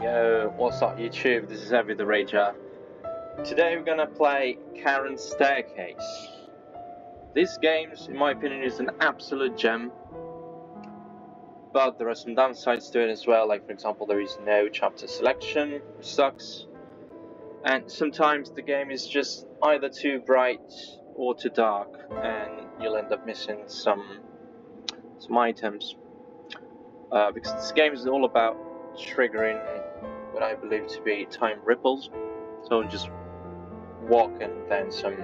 Yo, what's up YouTube? This is Evie the Rager. Today we're gonna play Charon's Staircase. This game, in my opinion, is an absolute gem. But there are some downsides to it as well, like for example there is no chapter selection, which sucks. And sometimes the game is just either too bright or too dark, and you'll end up missing some items. Because this game is all about triggering what I believe to be time ripples. So just walk and then some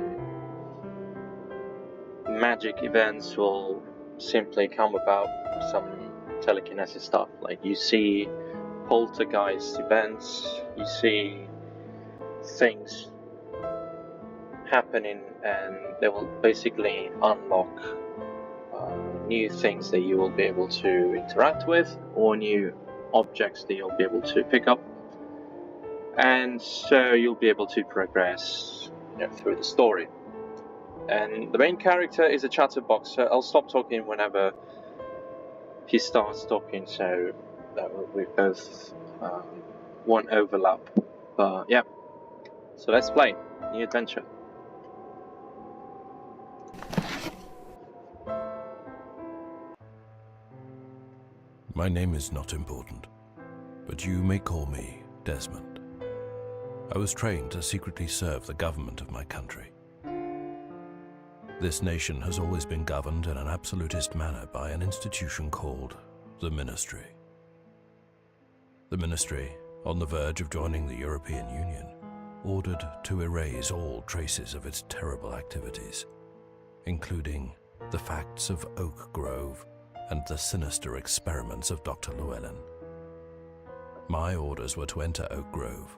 magic events will simply come about, some telekinesis stuff. Like you see poltergeist events, you see things happening, and they will basically unlock new things that you will be able to interact with, or new objects that you'll be able to pick up, and so you'll be able to progress through the story. And the main character is a chatterbox, so I'll stop talking whenever he starts talking, so that we both won't overlap. But yeah, so let's play new adventure. My name is not important, but you may call me Desmond. I was trained to secretly serve the government of my country. This nation has always been governed in an absolutist manner by an institution called the Ministry. The Ministry, on the verge of joining the European Union, ordered to erase all traces of its terrible activities, including the facts of Oak Grove and the sinister experiments of Dr. Lewelin. My orders were to enter Oak Grove.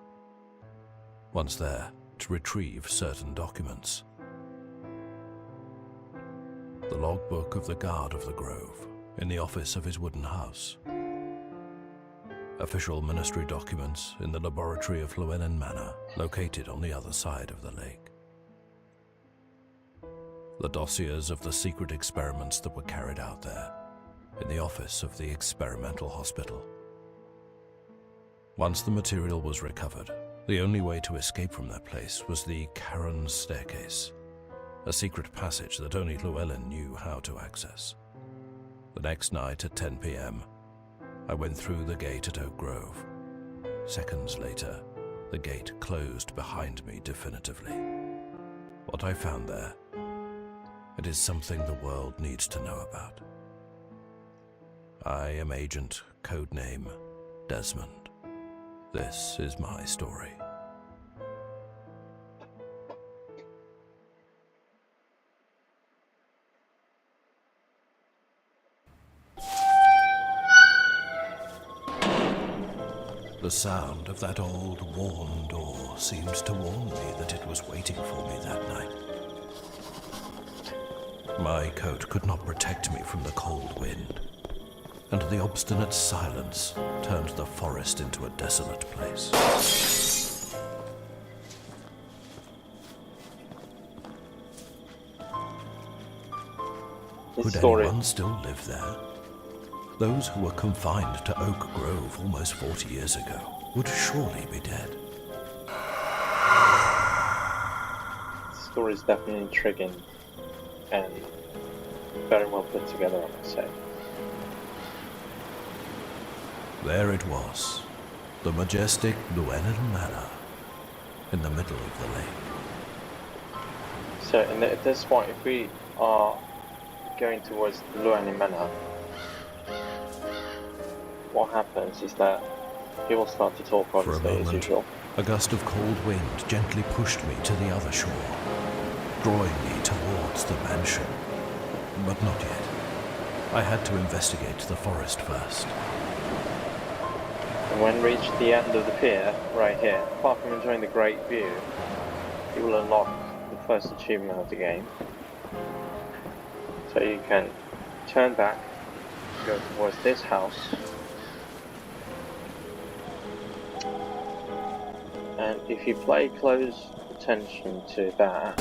Once there, to retrieve certain documents. The logbook of the guard of the Grove, in the office of his wooden house. Official ministry documents in the laboratory of Lewelin Manor, located on the other side of the lake. The dossiers of the secret experiments that were carried out there, in the office of the experimental hospital. Once the material was recovered, the only way to escape from that place was the Charon's Staircase, a secret passage that only Lewelin knew how to access. The next night at 10 p.m., I went through the gate at Oak Grove. Seconds later, the gate closed behind me definitively. What I found there, it is something the world needs to know about. I am Agent Codename Desmond. This is my story. The sound of that old worn door seemed to warn me that it was waiting for me that night. My coat could not protect me from the cold wind, and the obstinate silence turned the forest into a desolate place. Could anyone still live there? Those who were confined to Oak Grove almost 40 years ago would surely be dead. The story is definitely intriguing and very well put together, I must say. There it was, the majestic Lewelin Manor, in the middle of the lake. So at this point, if we are going towards the Lewelin Manor, what happens is that he will start to talk obviously as usual. A gust of cold wind gently pushed me to the other shore, drawing me towards the mansion. But not yet. I had to investigate the forest first. And when reached the end of the pier, right here, apart from enjoying the great view, you will unlock the first achievement of the game. So you can turn back, go towards this house, and if you pay close attention to that,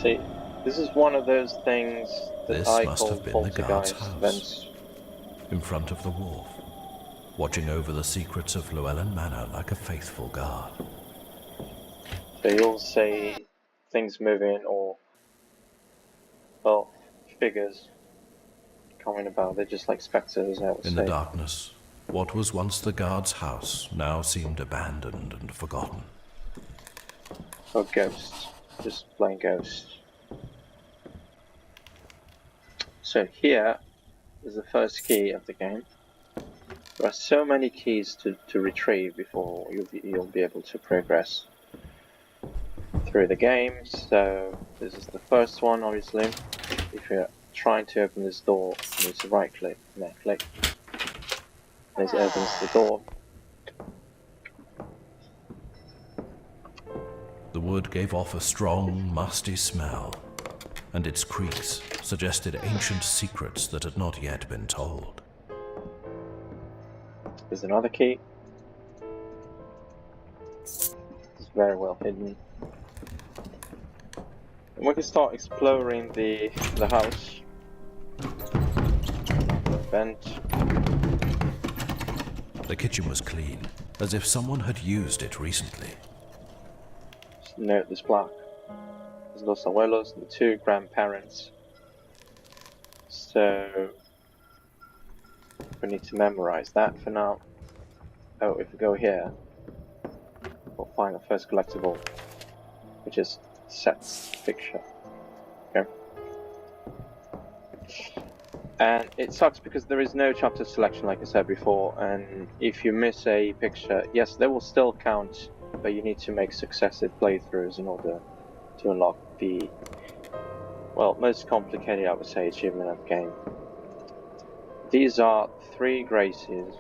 see, this is one of those things that I call poltergeist events. In front of the wharf, watching over the secrets of Lewelin Manor like a faithful guard. So you'll see things moving or, well, figures coming about. They're just like spectres, I would say. In the darkness, what was once the guard's house now seemed abandoned and forgotten. Or ghosts. Just plain ghosts. So here is the first key of the game. There are so many keys to retrieve before you'll be able to progress through the game. So this is the first one, obviously. If you're trying to open this door, you need to right click and then click. And it opens the door. The wood gave off a strong, musty smell, and its creaks suggested ancient secrets that had not yet been told. There's another key. It's very well hidden. And we can start exploring the house. Vent. The kitchen was clean, as if someone had used it recently. Note this plaque. There's Los Abuelos, the two grandparents. So we need to memorize that for now. Oh, if we go here, we'll find the first collectible, which is Seth's picture. Okay. And it sucks because there is no chapter selection, like I said before, and if you miss a picture, yes, they will still count, but you need to make successive playthroughs in order to unlock the, well, most complicated, I would say, achievement of the game. These are 3 graces.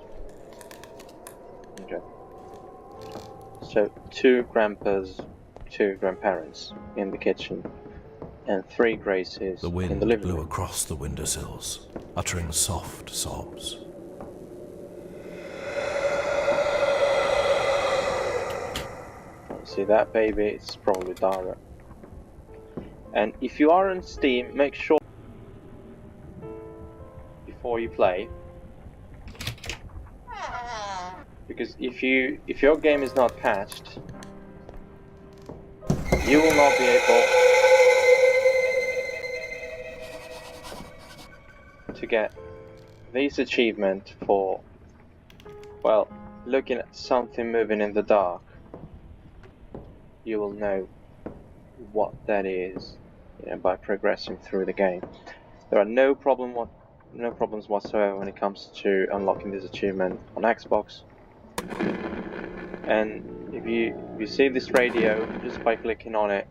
Okay. So 2 grandpas, 2 grandparents in the kitchen, and 3 graces The wind in the living blew room. across the windowsills, uttering soft sobs. See that, baby? It's probably Dara. And if you are on Steam, make sure before you play, because if your game is not patched, you will not be able to get this achievement for, well, looking at something moving in the dark. You will know what that is, by progressing through the game. There are no problems whatsoever when it comes to unlocking this achievement on Xbox. And if you see this radio, just by clicking on it,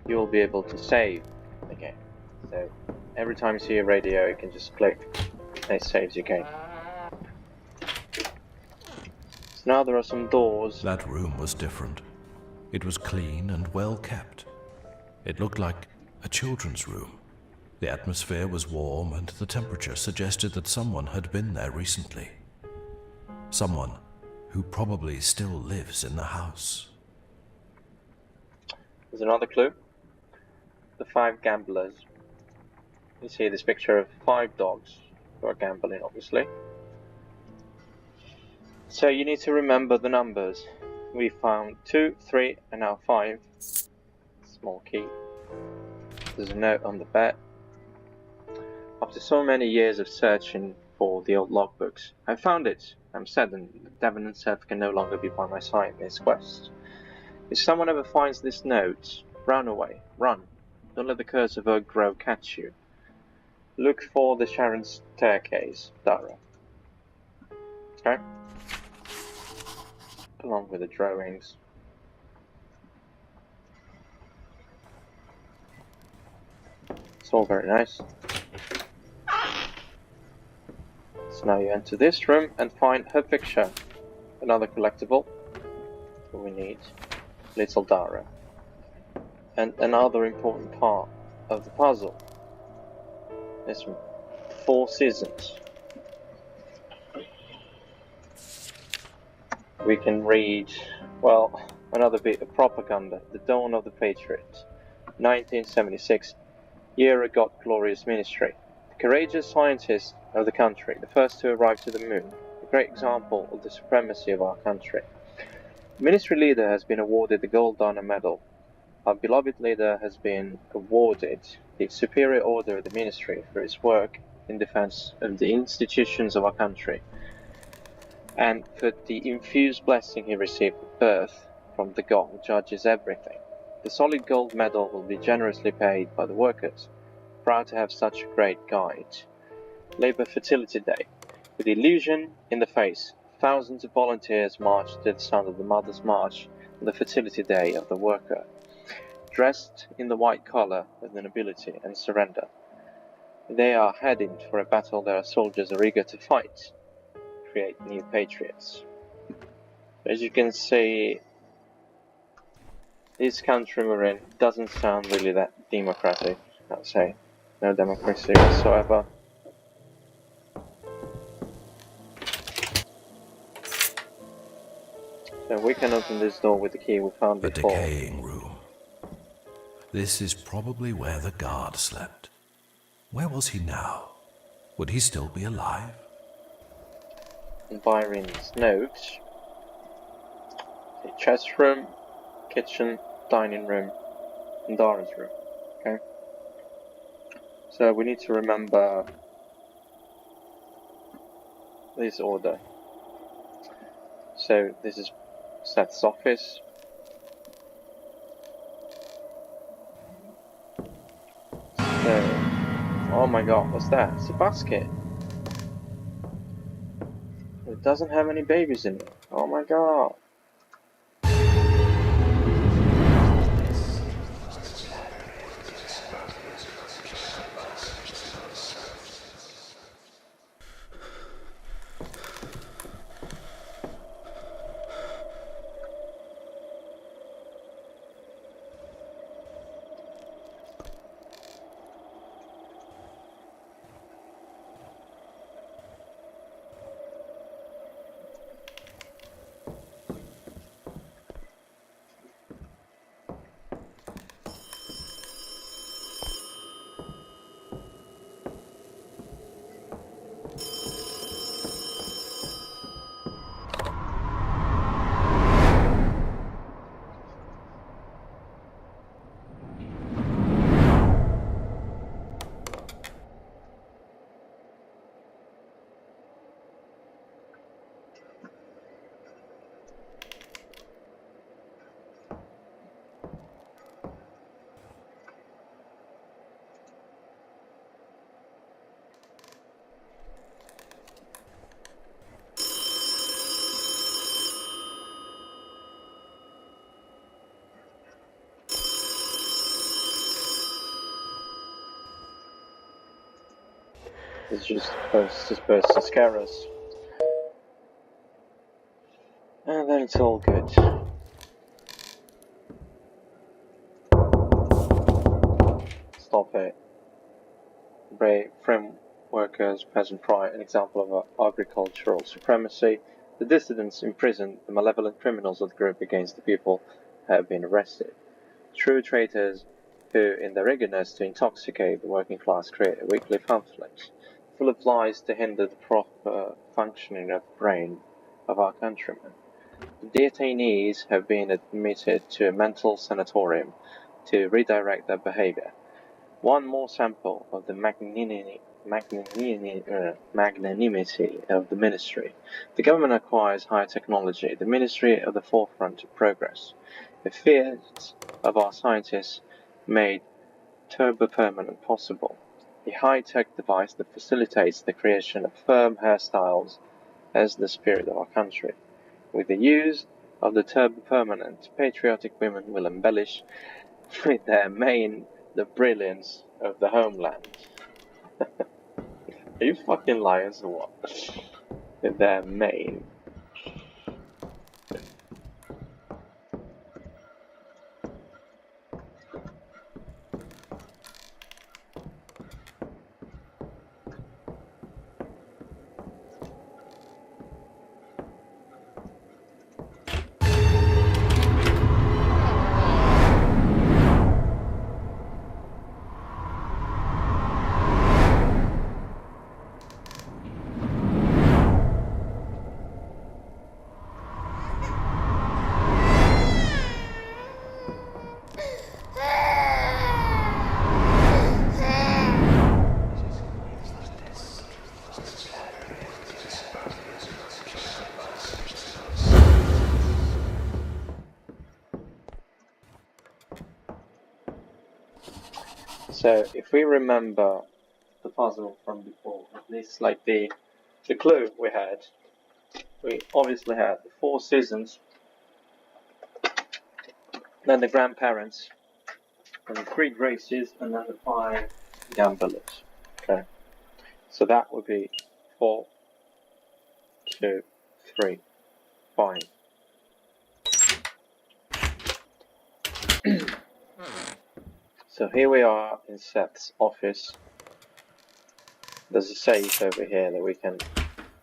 you will be able to save the game. So every time you see a radio, you can just click and it saves your game. So now there are some doors. That room was different. It was clean and well kept. It looked like a children's room. The atmosphere was warm and the temperature suggested that someone had been there recently. Someone who probably still lives in the house. There's another clue. The 5 gamblers. You see this picture of 5 dogs who are gambling, obviously. So you need to remember the numbers. We found 2, 3, and now 5. Small key. There's a note on the bed. After so many years of searching for the old logbooks, I found it. I'm saddened that Devon and Seth can no longer be by my side in this quest. If someone ever finds this note, run away. Run. Don't let the curse of Oak Grove catch you. Look for the Charon staircase, Dara. Okay? Along with the drawings. It's all very nice. So now you enter this room and find her picture. Another collectible. We need little Dara. And another important part of the puzzle. This one. 4 seasons. We can read, well, another bit of propaganda. The Dawn of the Patriots. 1976. Year of God Glorious Ministry. The courageous scientists of the country, the first to arrive to the moon, the great example of the supremacy of our country. The ministry leader has been awarded the Gold Honor Medal. Our beloved leader has been awarded the Superior Order of the Ministry for his work in defense of the institutions of our country, and for the infused blessing he received at birth from the God who judges everything. The solid gold medal will be generously paid by the workers, proud to have such a great guide. Labour Fertility Day. With illusion in the face, thousands of volunteers march to the sound of the Mother's March on the Fertility Day of the worker, dressed in the white collar of the nobility and surrender. They are heading for a battle their soldiers are eager to fight, create new patriots. As you can see, this country we're in doesn't sound really that democratic, I'd say. No democracy whatsoever. So we can open this door with the key we found A before. decaying room. This is probably where the guard slept. Where was he now? Would he still be alive? Byron's notes. The chest room, kitchen, dining room, and Dara's room. Okay. So we need to remember this order. So this is Seth's office. So, oh my god, what's that? It's a basket. It doesn't have any babies in it. Oh my god. It's just supposed to scare us. And then it's all good. Stop it. Brave frame workers, peasant pride, an example of agricultural supremacy. The dissidents imprisoned, the malevolent criminals of the group against the people have been arrested. True traitors who, in their eagerness to intoxicate the working class, create a weekly pamphlet full of lies to hinder the proper functioning of the brain of our countrymen. The detainees have been admitted to a mental sanatorium to redirect their behavior. One more sample of the magnanimity of the ministry. The government acquires high technology, the ministry at the forefront of progress. The fears of our scientists made turbo-permanent possible. The high-tech device that facilitates the creation of firm hairstyles as the spirit of our country. With the use of the turbo-permanent, patriotic women will embellish with their mane the brilliance of the homeland. Are you fucking liars or what? With their mane. So if we remember the puzzle from before, at least like the clue we obviously had the 4 seasons, then the grandparents, and the 3 graces, and then the 5 gamblers. Okay, so that would be 4, 2, 3, 5. So here we are in Seth's office. There's a safe over here that we can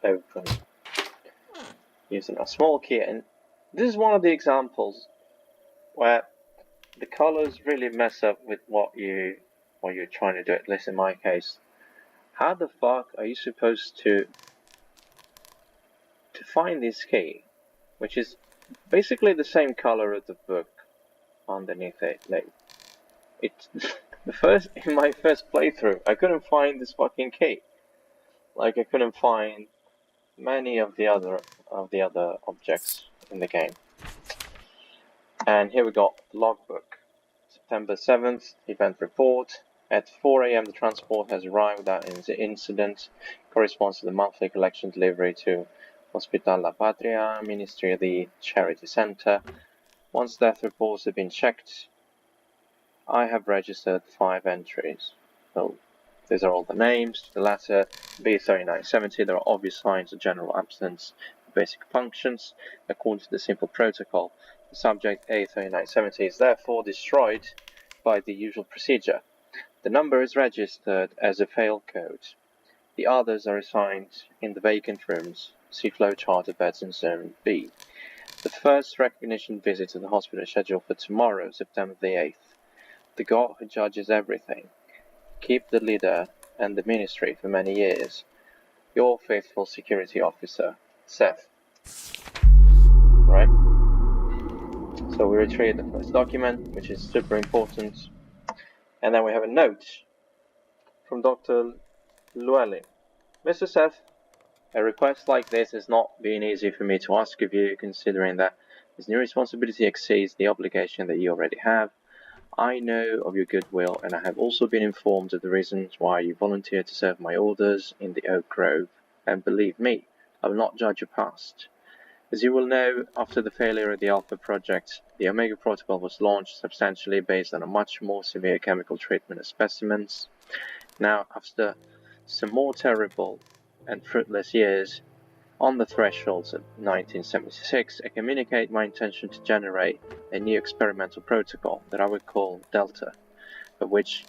open using a small key, and this is one of the examples where the colors really mess up with what you're trying to do, at least in my case. How the fuck are you supposed to find this key, which is basically the same color as the book underneath it? Like, it's in my first playthrough, I couldn't find this fucking key. Like, I couldn't find many of the other objects in the game. And here we got the logbook. September 7th, event report. At 4 AM, the transport has arrived without incident. Corresponds to the monthly collection delivery to Hospital La Patria, Ministry of the Charity Center. Once death reports have been checked, I have registered 5 entries. So these are all the names. The latter, B3970, there are obvious signs of general absence of basic functions. According to the simple protocol, the subject A3970 is therefore destroyed by the usual procedure. The number is registered as a fail code. The others are assigned in the vacant rooms. See flowchart of beds in Zone B. The first recognition visit to the hospital is scheduled for tomorrow, September the 8th. The God who judges everything. Keep the leader and the ministry for many years. Your faithful security officer, Seth. Right? So we retrieve the first document, which is super important. And then we have a note from Dr. Lewelin. Mr. Seth, a request like this has not been easy for me to ask of you, considering that this new responsibility exceeds the obligation that you already have. I know of your goodwill, and I have also been informed of the reasons why you volunteered to serve my orders in the Oak Grove, and believe me, I will not judge your past. As you will know, after the failure of the Alpha project, the Omega Protocol was launched substantially based on a much more severe chemical treatment of specimens. Now, after some more terrible and fruitless years, on the thresholds of 1976, I communicate my intention to generate a new experimental protocol that I would call Delta, of which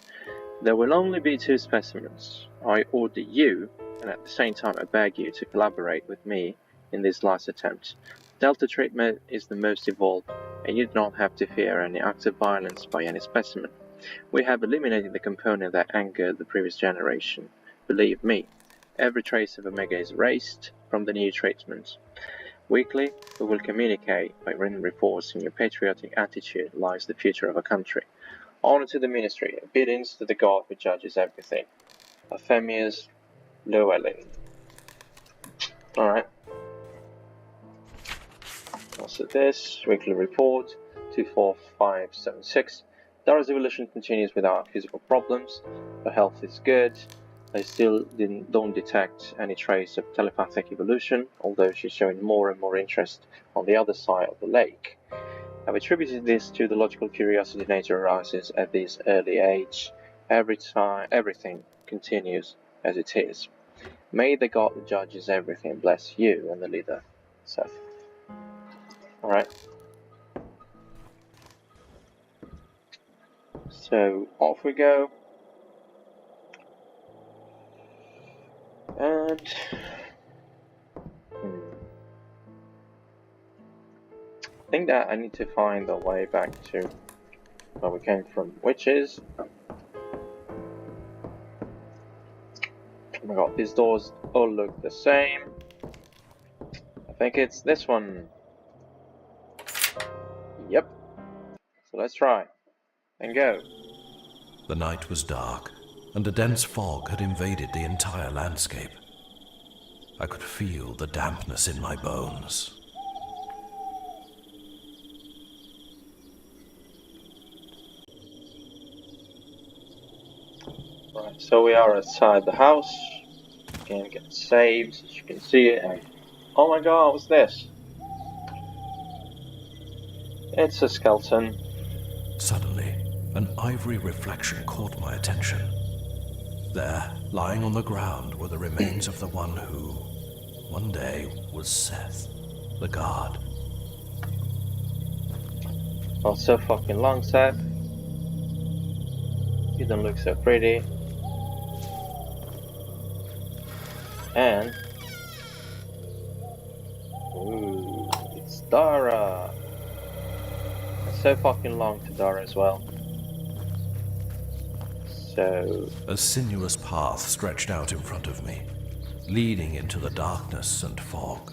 there will only be 2 specimens. I order you, and at the same time I beg you to collaborate with me in this last attempt. Delta treatment is the most evolved, and you do not have to fear any acts of violence by any specimen. We have eliminated the component that angered the previous generation. Believe me, every trace of Omega is erased from the new treatment. Weekly, we will communicate by written reports. In your patriotic attitude lies the future of our country. Honor to the ministry, obedience to the God who judges everything. Arthemius, Lewelin. Alright. Also this, weekly report, 24576. Dara's evolution continues without physical problems. Her health is good. I still don't detect any trace of telepathic evolution, although she's showing more and more interest on the other side of the lake. I've attributed this to the logical curiosity nature arises at this early age. Everything continues as it is. May the God who judges everything bless you and the leader, Seth. Alright. So, off we go. And I think that I need to find a way back to where we came from, which is, oh my god, these doors all look the same. I think it's this one. Yep. So let's try and go. The night was dark, and a dense fog had invaded the entire landscape. I could feel the dampness in my bones. Right, so we are outside the house. Game gets saved, as you can see, and oh my god, what's this? It's a skeleton. Suddenly, an ivory reflection caught my attention. There, lying on the ground, were the remains of the one who, one day, was Seth, the guard. Oh, so fucking long, Seth. You don't look so pretty. And ooh, it's Dara. It's so fucking long to Dara as well. So A sinuous path stretched out in front of me, leading into the darkness and fog.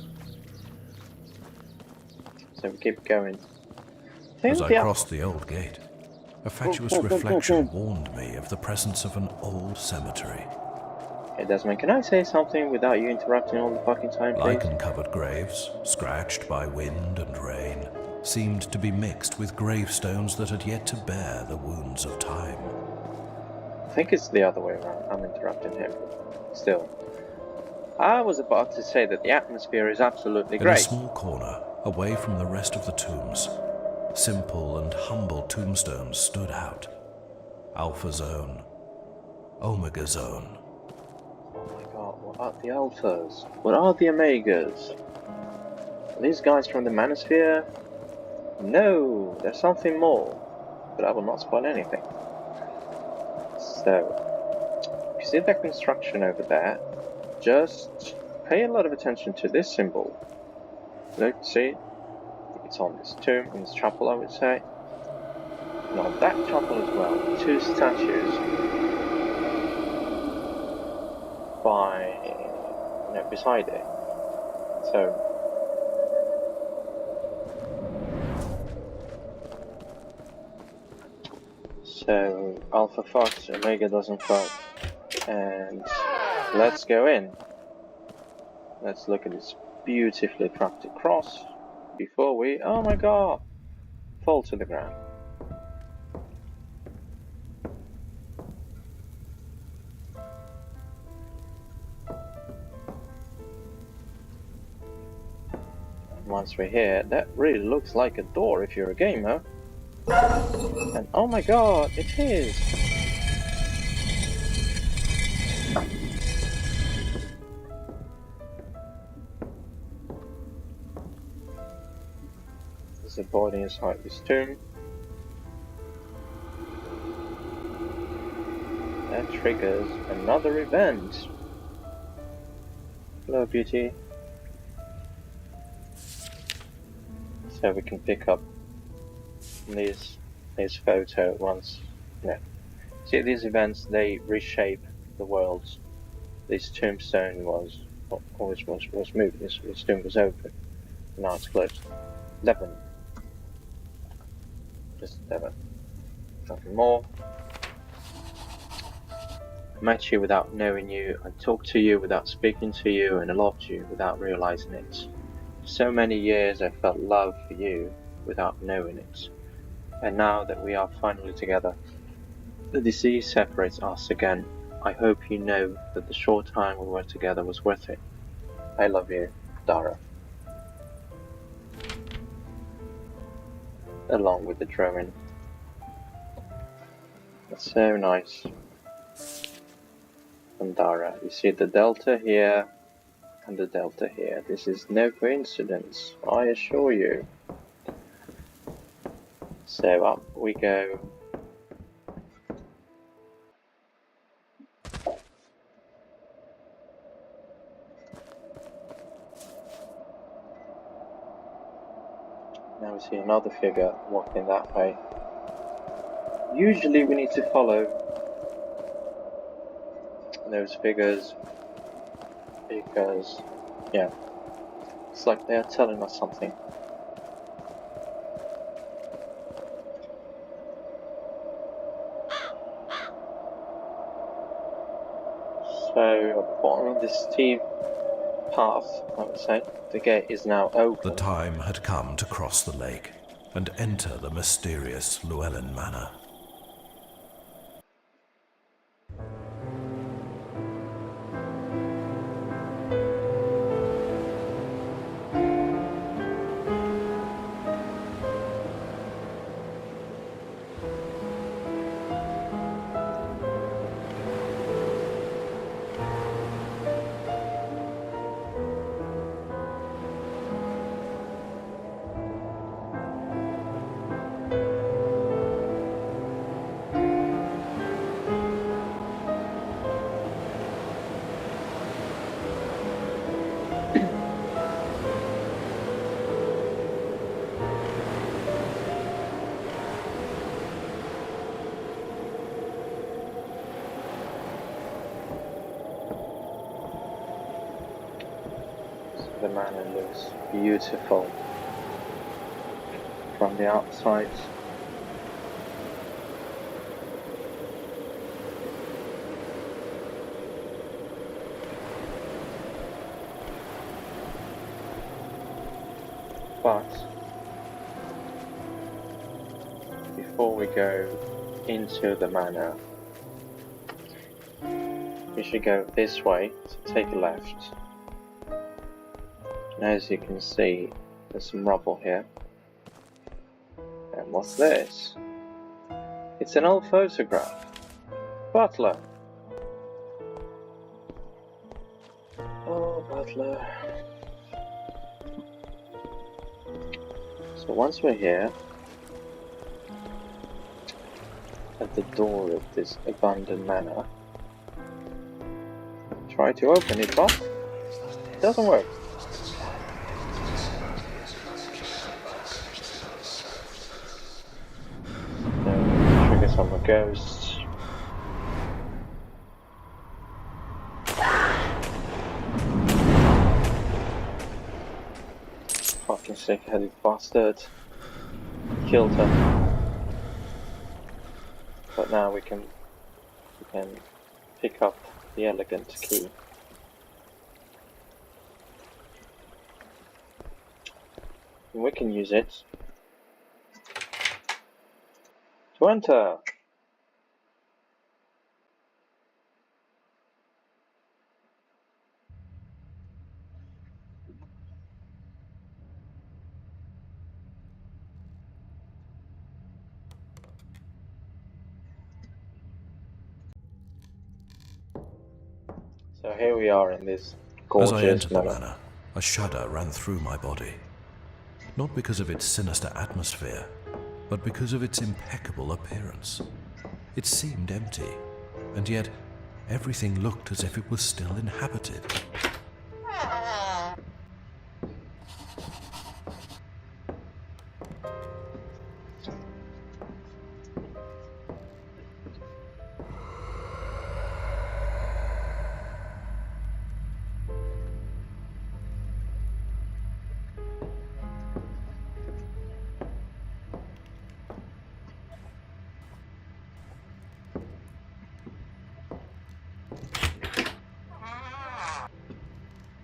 we keep going. As I crossed the old gate, a fatuous reflection warned me of the presence of an old cemetery. Hey Desmond, can I say something without you interrupting all the fucking time, please? Lichen-covered graves, scratched by wind and rain, seemed to be mixed with gravestones that had yet to bear the wounds of time. I think it's the other way around. I'm interrupting him. Still. I was about to say that the atmosphere is absolutely great. In a small corner, away from the rest of the tombs, simple and humble tombstones stood out. Alpha Zone, Omega Zone. Oh my god, what are the Alphas? What are the Omegas? Are these guys from the Manosphere? No, there's something more. But I will not spoil anything. So, you see that construction over there? Just pay a lot of attention to this symbol. Look, see? It's on this tomb, in this chapel, I would say. And on that chapel as well, two statues beside it. So Alpha fucks, Omega doesn't fuck. And let's go in. Let's look at this beautifully crafted cross before we, oh my god, fall to the ground. And once we're here, that really looks like a door if you're a gamer. And oh my god, it is! There's a body inside this tomb. That triggers another event. Hello, beauty. So we can pick up this photo once. No. See, these events, they reshape the worlds. This tombstone was moved. This tomb was open. Now it's closed. Devon. Just Devon. Nothing more. I met you without knowing you. I talked to you without speaking to you, and I loved you without realizing it. So many years I felt love for you without knowing it. And now that we are finally together, the disease separates us again. I hope you know that the short time we were together was worth it. I love you, Dara. Along with the drawing. That's so nice. And Dara, you see the delta here and the delta here. This is no coincidence, I assure you. So up we go. Now we see another figure walking that way. Usually we need to follow those figures because, yeah, it's like they are telling us something. So at the bottom of this path, I would say. The gate is now open. The time had come to cross the lake and enter the mysterious Lewelin manor. The manor looks beautiful from the outside. But before we go into the manor, we should go this way, so take a left. As you can see, there's some rubble here. And what's this? It's an old photograph. Butler! Oh, Butler. So once we're here, at the door of this abandoned manor, try to open it, but it doesn't work. Some ghosts. Fucking sick-headed bastard. Killed her. But now we can pick up the elegant key. And we can use it to enter. So here we are in this gorgeous As I entered the manor. manor, a shudder ran through my body. Not because of its sinister atmosphere, but because of its impeccable appearance. It seemed empty, and yet everything looked as if it was still inhabited.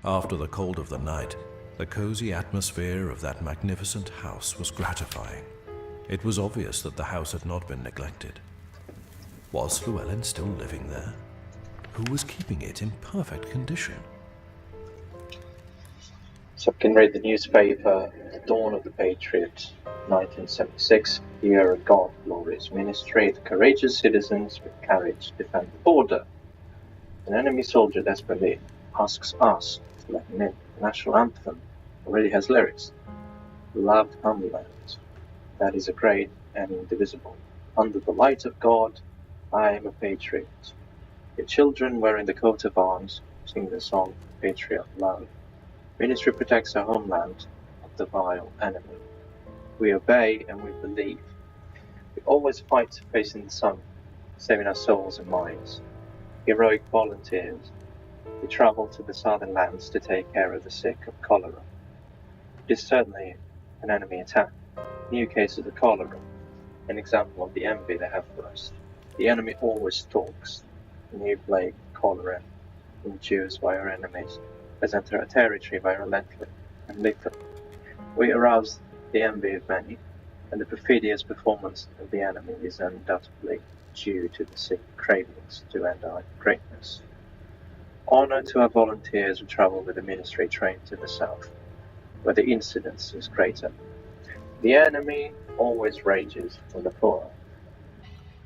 After the cold of the night, the cozy atmosphere of that magnificent house was gratifying. It was obvious that the house had not been neglected. Was Lewelin still living there? Who was keeping it in perfect condition? So I can read the newspaper, The Dawn of the Patriot, 1976, year of God, glorious ministry, the courageous citizens with courage defend the border. An enemy soldier desperately asks us to let him in. The national anthem already has lyrics. Beloved homeland, that is a great and indivisible. Under the light of God, I am a patriot. The children wearing the coat of arms sing the song Patriot Love. Ministry protects our homeland of the vile enemy. We obey and we believe. We always fight facing the sun, saving our souls and minds. Heroic volunteers. We travel to the southern lands to take care of the sick of cholera. It is certainly an enemy attack. New cases of cholera, an example of the envy they have for us. The enemy always stalks. A new plague, cholera, induced by our enemies. has entered our territory by relentless and lethal. We aroused the envy of many, and the perfidious performance of the enemy is undoubtedly due to the secret cravings to end our greatness. Honor to our volunteers who travel with the ministry train to the south, where the incidence is greater. The enemy always rages for the poor,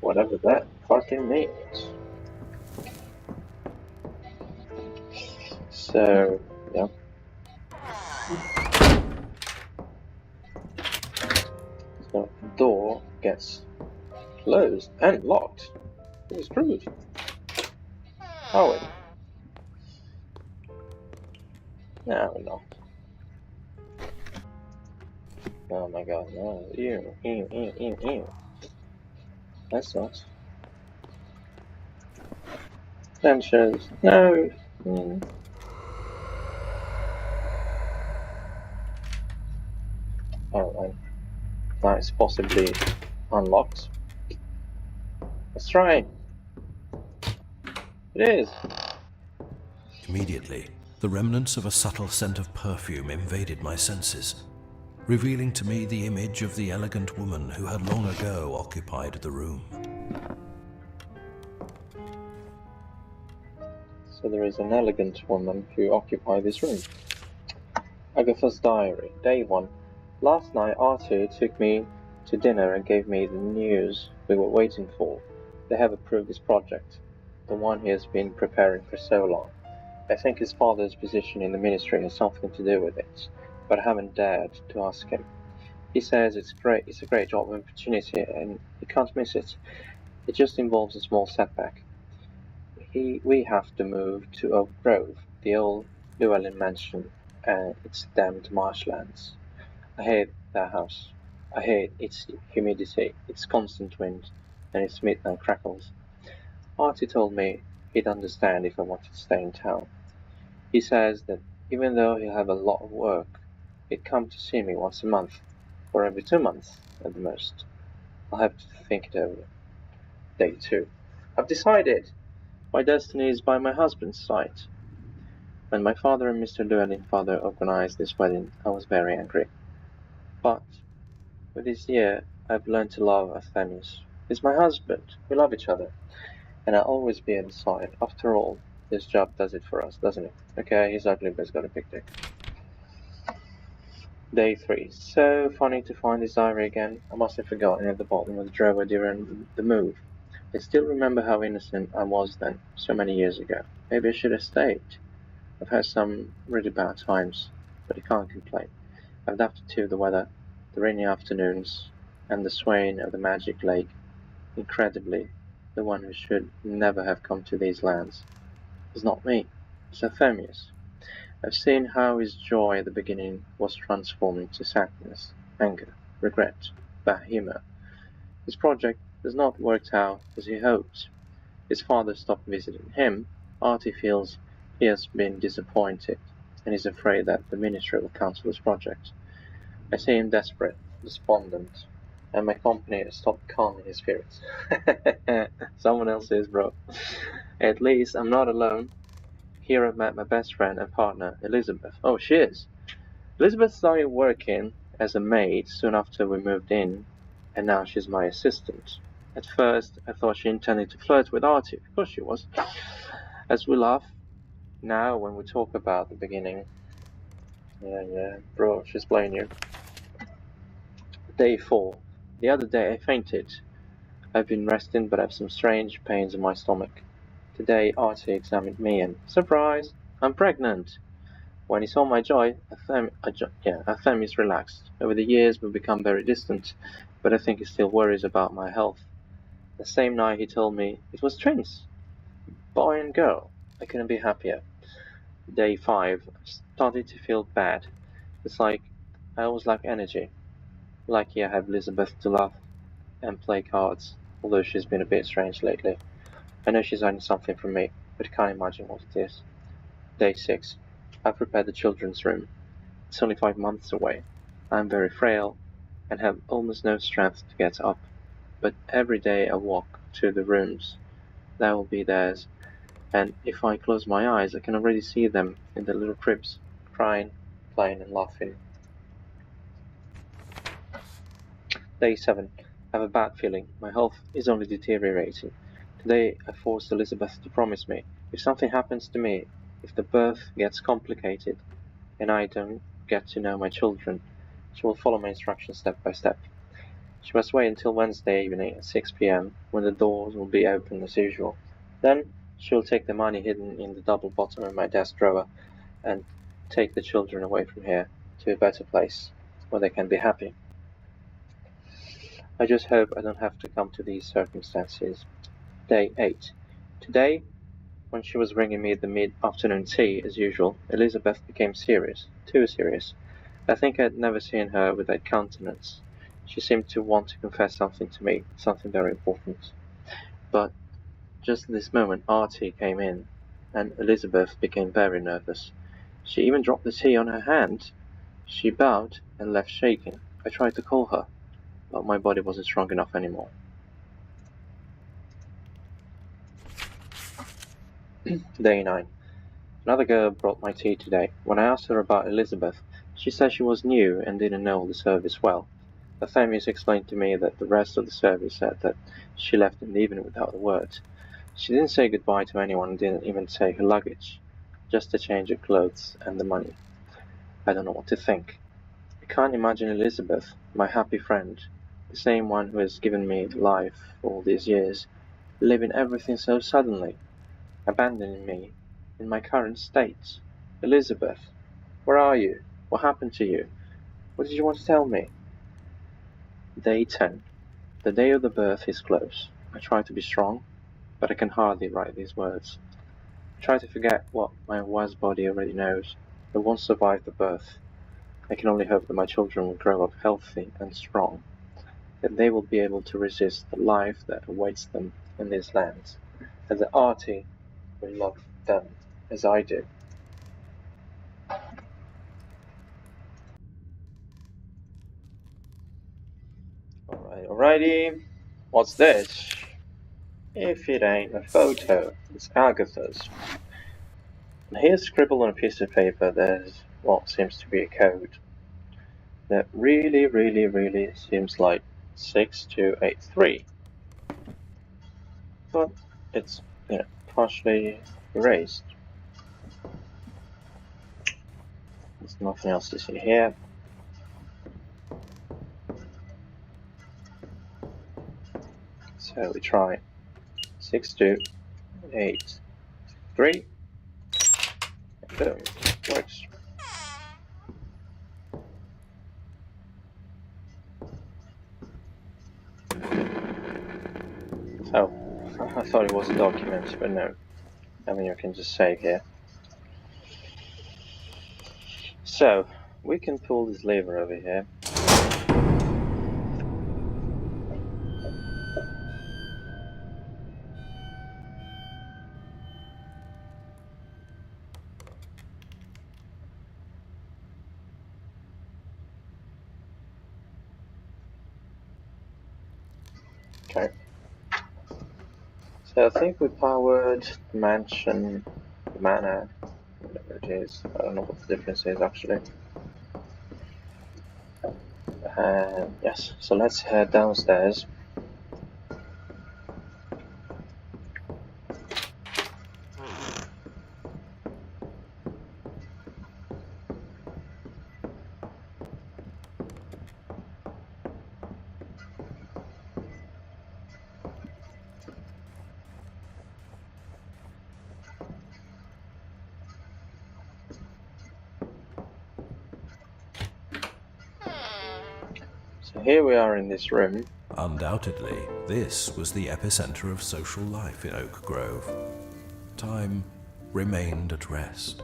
whatever that fucking means. So, yeah. So, the door gets closed and locked. This is screwed. Howard. No, we're not. Oh my god, no. Ew. That sucks. Benches. No. Oh, now it's possibly unlocked. Let's try. It is. Immediately, the remnants of a subtle scent of perfume invaded my senses, revealing to me the image of the elegant woman who had long ago occupied the room. So there is an elegant woman who occupied this room. Agatha's diary, day 1. Last night Arthur took me to dinner and gave me the news we were waiting for. They have approved his project, the one he has been preparing for so long. I think his father's position in the ministry has something to do with it, but I haven't dared to ask him. He says it's a great job opportunity and he can't miss it. It just involves a small setback. We have to move to Oak Grove, the old Lewelin mansion, and its damned marshlands. I hate that house. I hate its humidity, its constant wind, and its midnight crackles. Artie told me he'd understand if I wanted to stay in town. He says that even though he'll have a lot of work, he'd come to see me once a month, or every 2 months at the most. I'll have to think it over. Day 2. I've decided! My destiny is by my husband's side. When my father and Mr. Lewelin father organized this wedding, I was very angry. But with this year, I've learned to love Arthemius. He's my husband. We love each other. And I'll always be at his side. After all, this job does it for us, doesn't it? Okay, he's ugly, but he's got a big dick. Day 3. So funny to find this diary again. I must have forgotten it at the bottom of the drawer during the move. I still remember how innocent I was then, so many years ago. Maybe I should have stayed. I've had some really bad times, but I can't complain. I've adapted to the weather, the rainy afternoons, and the swaying of the magic lake. Incredibly, the one who should never have come to these lands is not me, it's Arthemius. I've seen how his joy at the beginning was transformed into sadness, anger, regret, bad humor. His project has not worked out as he hoped. His father stopped visiting him. Artie feels he has been disappointed and is afraid that the ministry will cancel his project. I see him desperate, despondent, and my company has stopped calming his spirits. Someone else is, bro. At least I'm not alone. Here I've met my best friend and partner, Elizabeth. Oh, she is. Elizabeth started working as a maid soon after we moved in, and now she's my assistant. At first, I thought she intended to flirt with Artie. Of course she was. As we laugh, now when we talk about the beginning. Yeah, bro, she's playing you. Day 4. The other day I fainted. I've been resting but have some strange pains in my stomach. Today Artie examined me and, surprise, I'm pregnant. When he saw my joy, Arthemius relaxed. Over the years we've become very distant, but I think he still worries about my health. The same night he told me it was twins, boy and girl. I couldn't be happier. Day 5, I started to feel bad. It's like I always lack energy. Lucky I have Elizabeth to laugh and play cards, although she's been a bit strange lately. I know she's hiding something from me, but I can't imagine what it is. Day 6. I've prepared the children's room. It's only 5 months away. I'm very frail and have almost no strength to get up, but every day I walk to the rooms that will be theirs, and if I close my eyes, I can already see them in their little cribs, crying, playing, and laughing. Day 7. I have a bad feeling. My health is only deteriorating. Today I forced Elizabeth to promise me, if something happens to me, if the birth gets complicated, and I don't get to know my children, she will follow my instructions step by step. She must wait until Wednesday evening at 6 p.m. when the doors will be open as usual. Then she will take the money hidden in the double bottom of my desk drawer and take the children away from here to a better place where they can be happy. I just hope I don't have to come to these circumstances. Day 8. Today, when she was bringing me the mid-afternoon tea as usual, Elizabeth became serious, too serious. I think I had never seen her with that countenance. She seemed to want to confess something to me, something very important. But just at this moment Artie came in, and Elizabeth became very nervous. She even dropped the tea on her hand. She bowed and left shaking. I tried to call her, but my body wasn't strong enough anymore. Day 9. Another girl brought my tea today. When I asked her about Elizabeth, she said she was new and didn't know the service well. Arthemius explained to me that the rest of the service said that she left in the evening without a word. She didn't say goodbye to anyone and didn't even take her luggage, just a change of clothes and the money. I don't know what to think. I can't imagine Elizabeth, my happy friend, the same one who has given me life all these years, leaving everything so suddenly, abandoning me in my current state. Elizabeth, where are you? What happened to you? What did you want to tell me? Day 10. The day of the birth is close. I try to be strong, but I can hardly write these words. I try to forget what my wise body already knows. I won't survive the birth. I can only hope that my children will grow up healthy and strong, that they will be able to resist the life that awaits them in these lands, and that Artie will love them as I do. Alrighty. What's this? If it ain't a photo, it's Agatha's. And here scribbled on a piece of paper there's what seems to be a code that really seems like 6283. But it's, partially erased. There's nothing else to see here. So we try 6283. And boom, works. Oh, I thought it was a document, but no. I mean, you can just save here. So, we can pull this lever over here. Okay. So I think we powered the mansion, the manor, whatever it is. I don't know what the difference is actually. Yes, so let's head downstairs. So here we are in this room. Undoubtedly, this was the epicenter of social life in Oak Grove. Time remained at rest.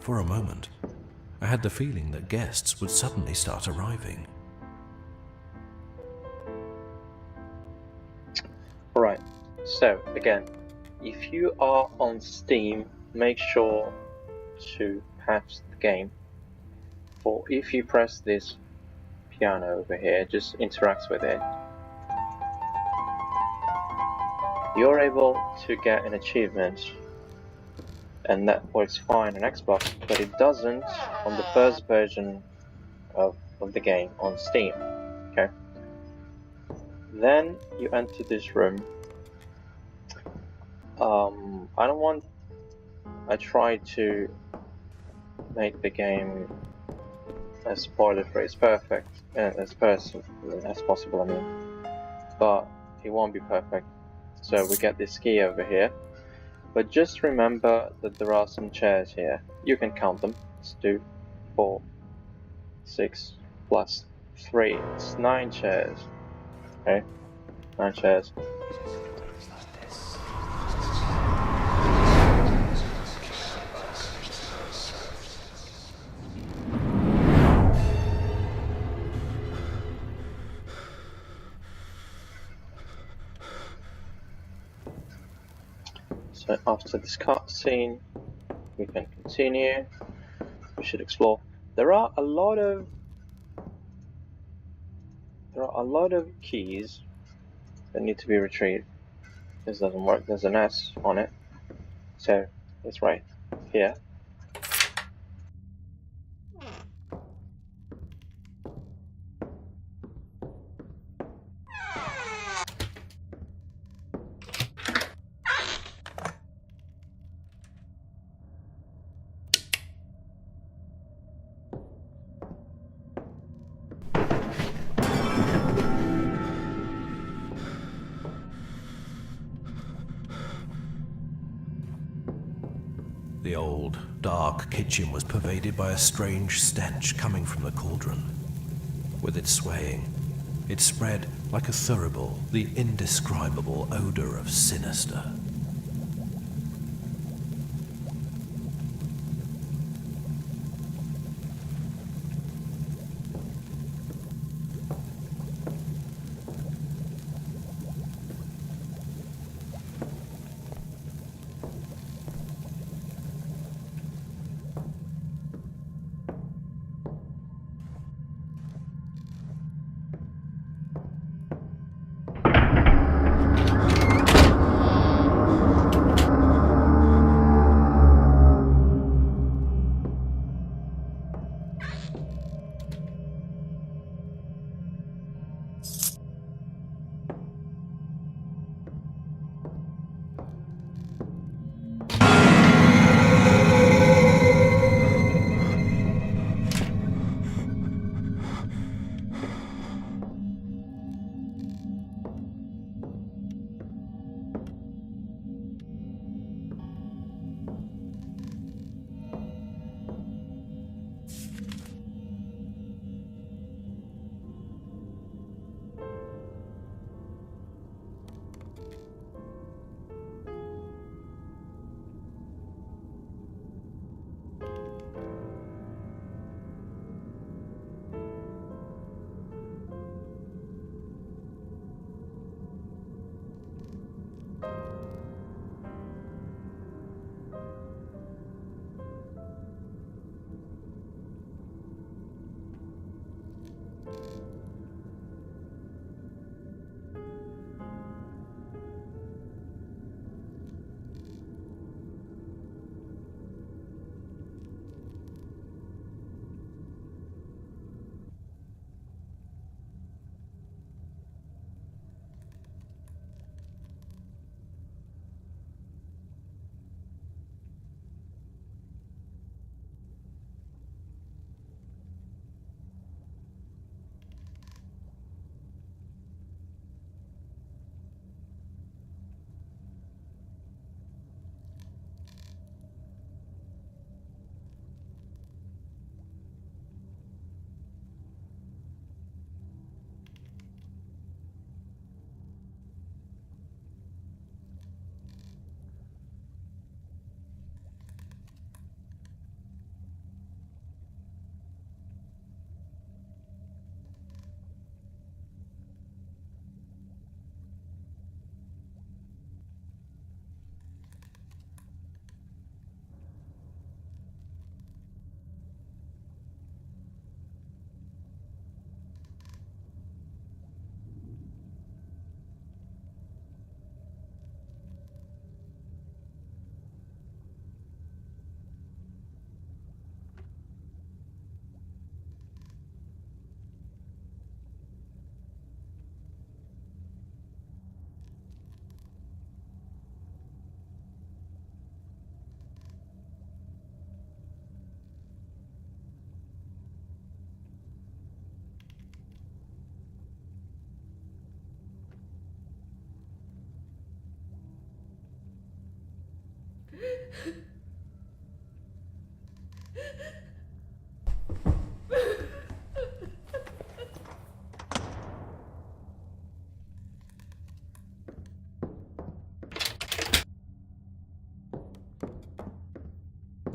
For a moment, I had the feeling that guests would suddenly start arriving. Alright, so again, if you are on Steam, make sure to patch the game. For if you press this piano over here, just interact with it. you're able to get an achievement, and that works fine on Xbox, but it doesn't on the first version of the game on Steam. Okay. Then you enter this room. I tried to make the game as spoiler-free as perfect as possible. I mean, but it won't be perfect. So we get this key over here. But just remember that there are some chairs here. You can count them. It's 2, 4, 6 plus 3. It's 9 chairs. Okay, 9 chairs. So after this cutscene, we can continue. We should explore. There are a lot of keys that need to be retrieved. This doesn't work. There's an S on it, so it's right here. The old, dark kitchen was pervaded by a strange stench coming from the cauldron. With its swaying, it spread like a thurible, the indescribable odor of sinister.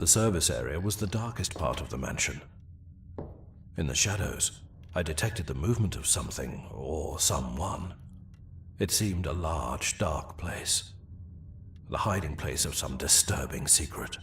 The service area was the darkest part of the mansion. In the shadows, I detected the movement of something, or someone. It seemed a large, dark place, the hiding place of some disturbing secret.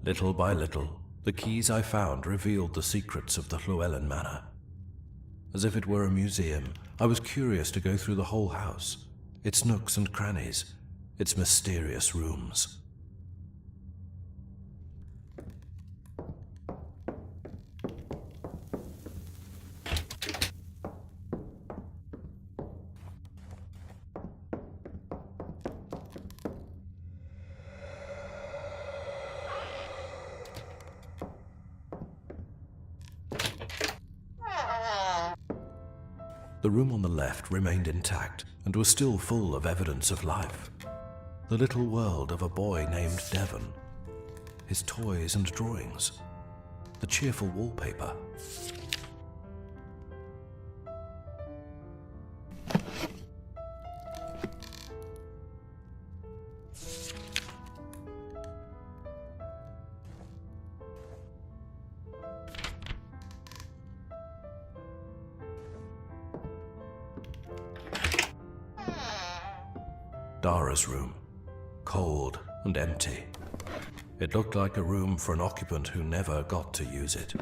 Little by little, the keys I found revealed the secrets of the Lewelin manor. As if it were a museum, I was curious to go through the whole house, its nooks and crannies, its mysterious rooms. The room on the left remained intact and was still full of evidence of life. The little world of a boy named Devon, his toys and drawings, the cheerful wallpaper. Dara's room, cold and empty. It looked like a room for an occupant who never got to use it.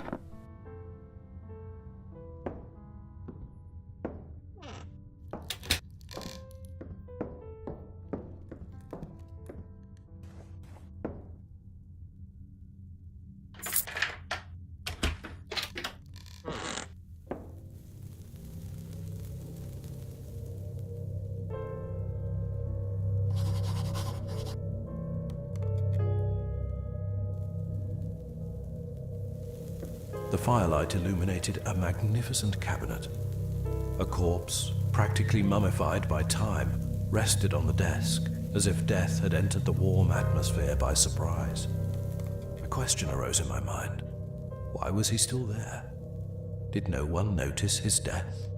The firelight illuminated a magnificent cabinet. A corpse, practically mummified by time, rested on the desk, as if death had entered the warm atmosphere by surprise. A question arose in my mind. Why was he still there? Did no one notice his death?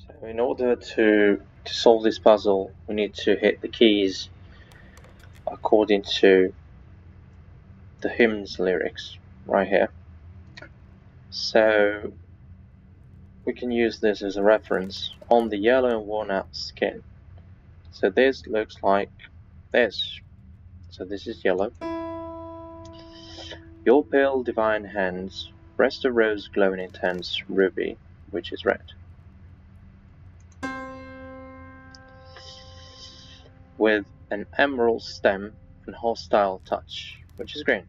So in order to solve this puzzle, we need to hit the keys according to the hymn's lyrics right here. So we can use this as a reference on the yellow and worn out skin. So this looks like this. So this is yellow. Your pale divine hands rest a rose glowing intense ruby, which is red. With an emerald stem and hostile touch, which is green.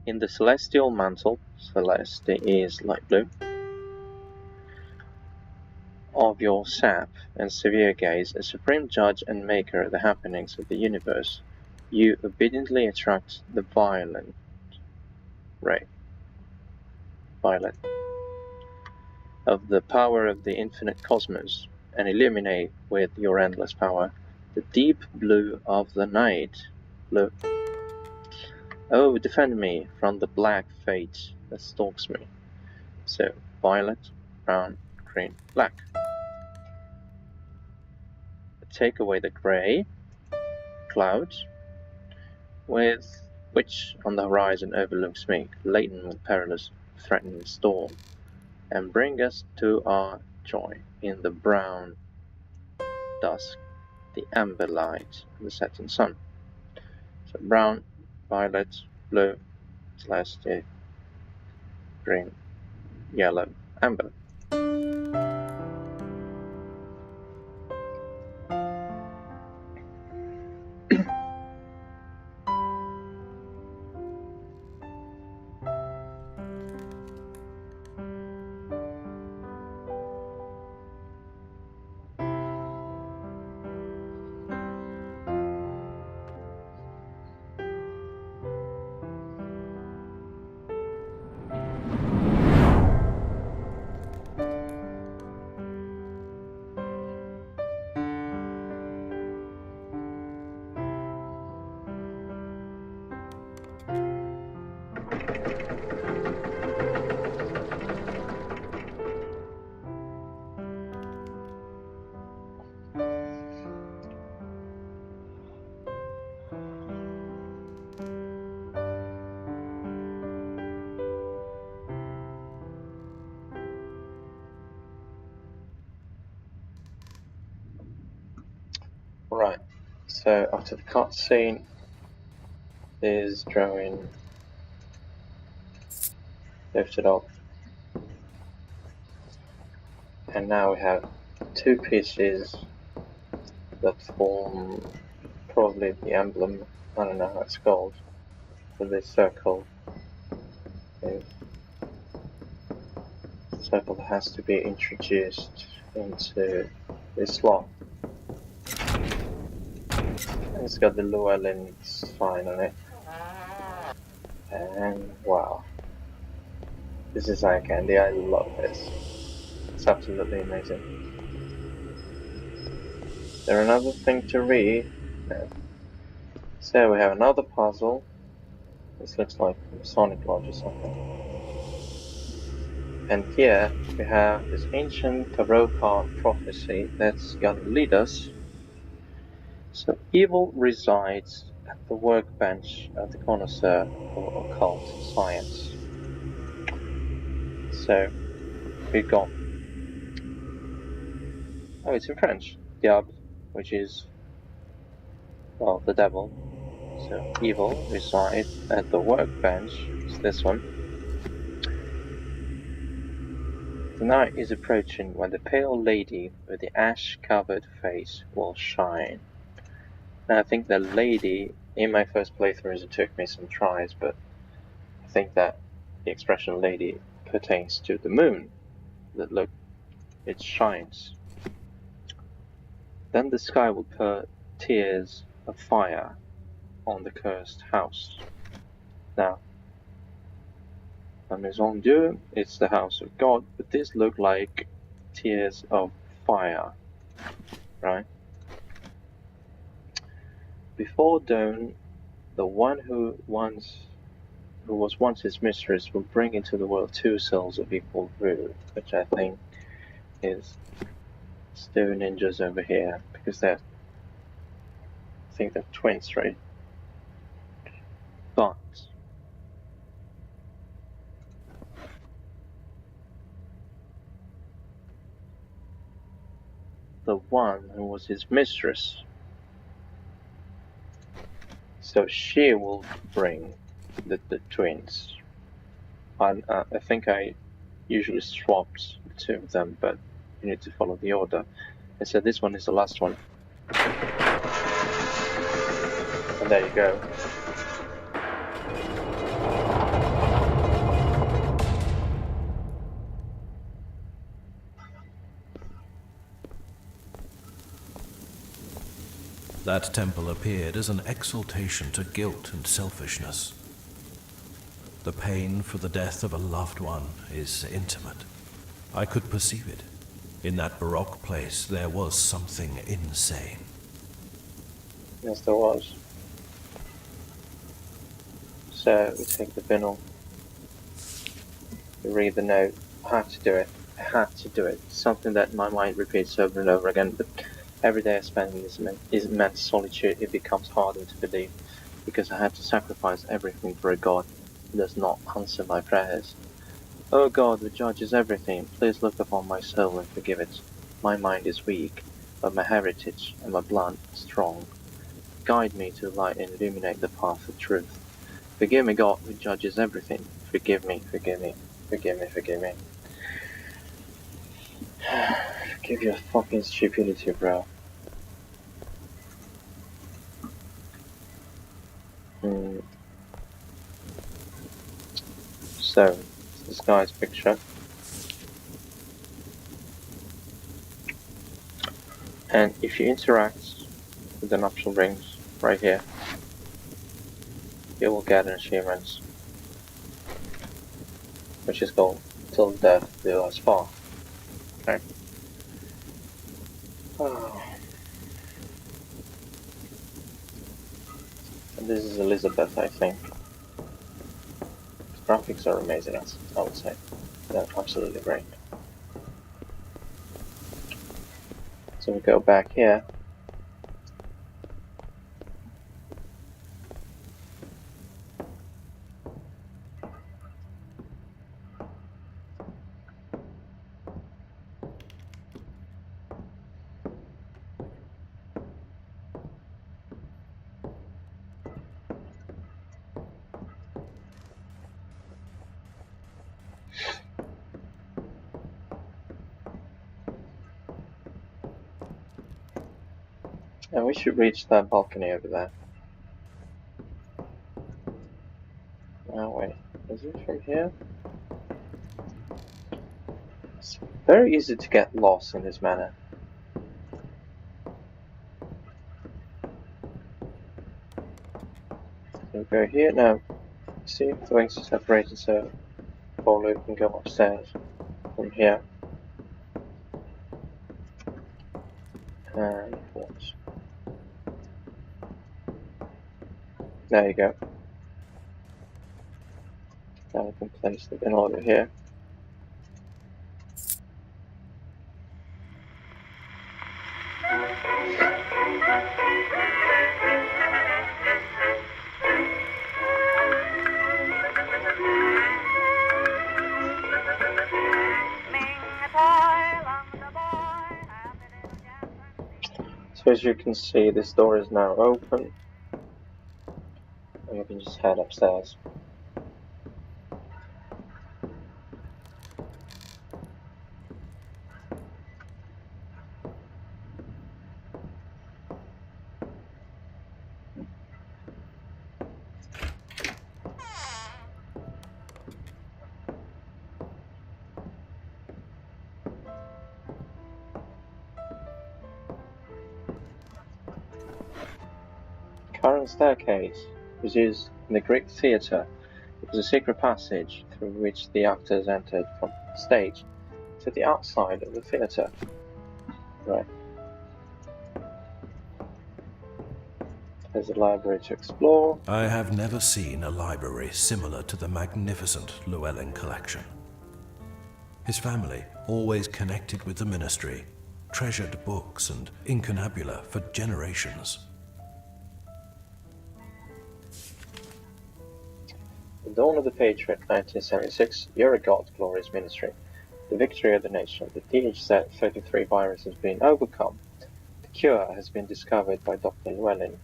In the celestial mantle, celeste is light blue, of your sap and severe gaze, a supreme judge and maker of the happenings of the universe, you obediently attract the violet ray of the power of the infinite cosmos, and illuminate with your endless power the deep blue of the night. Blue. Oh, defend me from the black fate that stalks me. So, violet, brown, green, black. Take away the grey clouds, with which on the horizon overlooks me, laden with perilous, threatening storm, and bring us to our joy in the brown dusk, the amber light, and the setting sun. So brown, violet, blue, celeste, green, yellow, amber. Right, so after the cutscene, is drawing lifted up, and now we have two pieces that form probably the emblem, I don't know how it's called, for this circle. Is the circle that has to be introduced into this slot. And it's got the Lewelin sign on it. And wow, this is eye candy. I love this. It's absolutely amazing. Is there another thing to read? No. So we have another puzzle. This looks like a Sonic Lodge or something. And here we have this ancient tarot card prophecy that's gonna lead us. So evil resides at the workbench of the connoisseur for occult science. So we got, oh, it's in French, diable, which is, well, the devil. So evil resides at the workbench, it's this one. The night is approaching when the pale lady with the ash-covered face will shine. Now I think the lady, in my first playthroughs it took me some tries, but I think that the expression lady pertains to the moon. That look, it shines. Then the sky will pour tears of fire on the cursed house. Now, La Maison Dieu, it's the house of God, but this look like tears of fire, right? Before dawn, the one who once who was once his mistress, will bring into the world 2 souls of equal worth, which I think is still ninjas over here, because I think they're twins, right? But the one who was his mistress, so she will bring the twins. I think I usually swapped the 2 of them, but you need to follow the order. And so this one is the last one. And there you go. That temple appeared as an exaltation to guilt and selfishness. The pain for the death of a loved one is intimate. I could perceive it. In that Baroque place, there was something insane. Yes, there was. So, we take the vinyl. We read the note. I had to do it. I had to do it. Something that my mind repeats over and over again, but every day I spend in this immense solitude, it becomes harder to believe, because I had to sacrifice everything for a God who does not answer my prayers. O God, who judges everything, please look upon my soul and forgive it. My mind is weak, but my heritage and my blood is strong. Guide me to light and illuminate the path of truth. Forgive me, God, who judges everything. Forgive me, forgive me, forgive me, forgive me. Forgive your fucking stupidity, bro. So, this guy's picture. And if you interact with the nuptial rings right here, you will get an achievement, which is called Till Death Do Us Part. Okay. Oh. And this is Elizabeth, I think. The graphics are amazing, I would say. They're absolutely great. So we go back here. And we should reach that balcony over there. Oh wait, is it from here? It's very easy to get lost in this manner. So we go here now. See, the wings are separated, so Butler can go upstairs from here. And watch. There you go. Now we can place the bin over here. So as you can see, this door is now open, and you can just head upstairs. Charon's staircase was used in the Greek theatre. It was a secret passage through which the actors entered from the stage to the outside of the theatre. Right. There's a library to explore. I have never seen a library similar to the magnificent Lewelin collection. His family, always connected with the Ministry, treasured books and incunabula for generations. The dawn of the Patriot, 1976, Year of God, Glorious Ministry. The victory of the nation. The THZ-33 virus has been overcome. The cure has been discovered by Dr. Lewelin,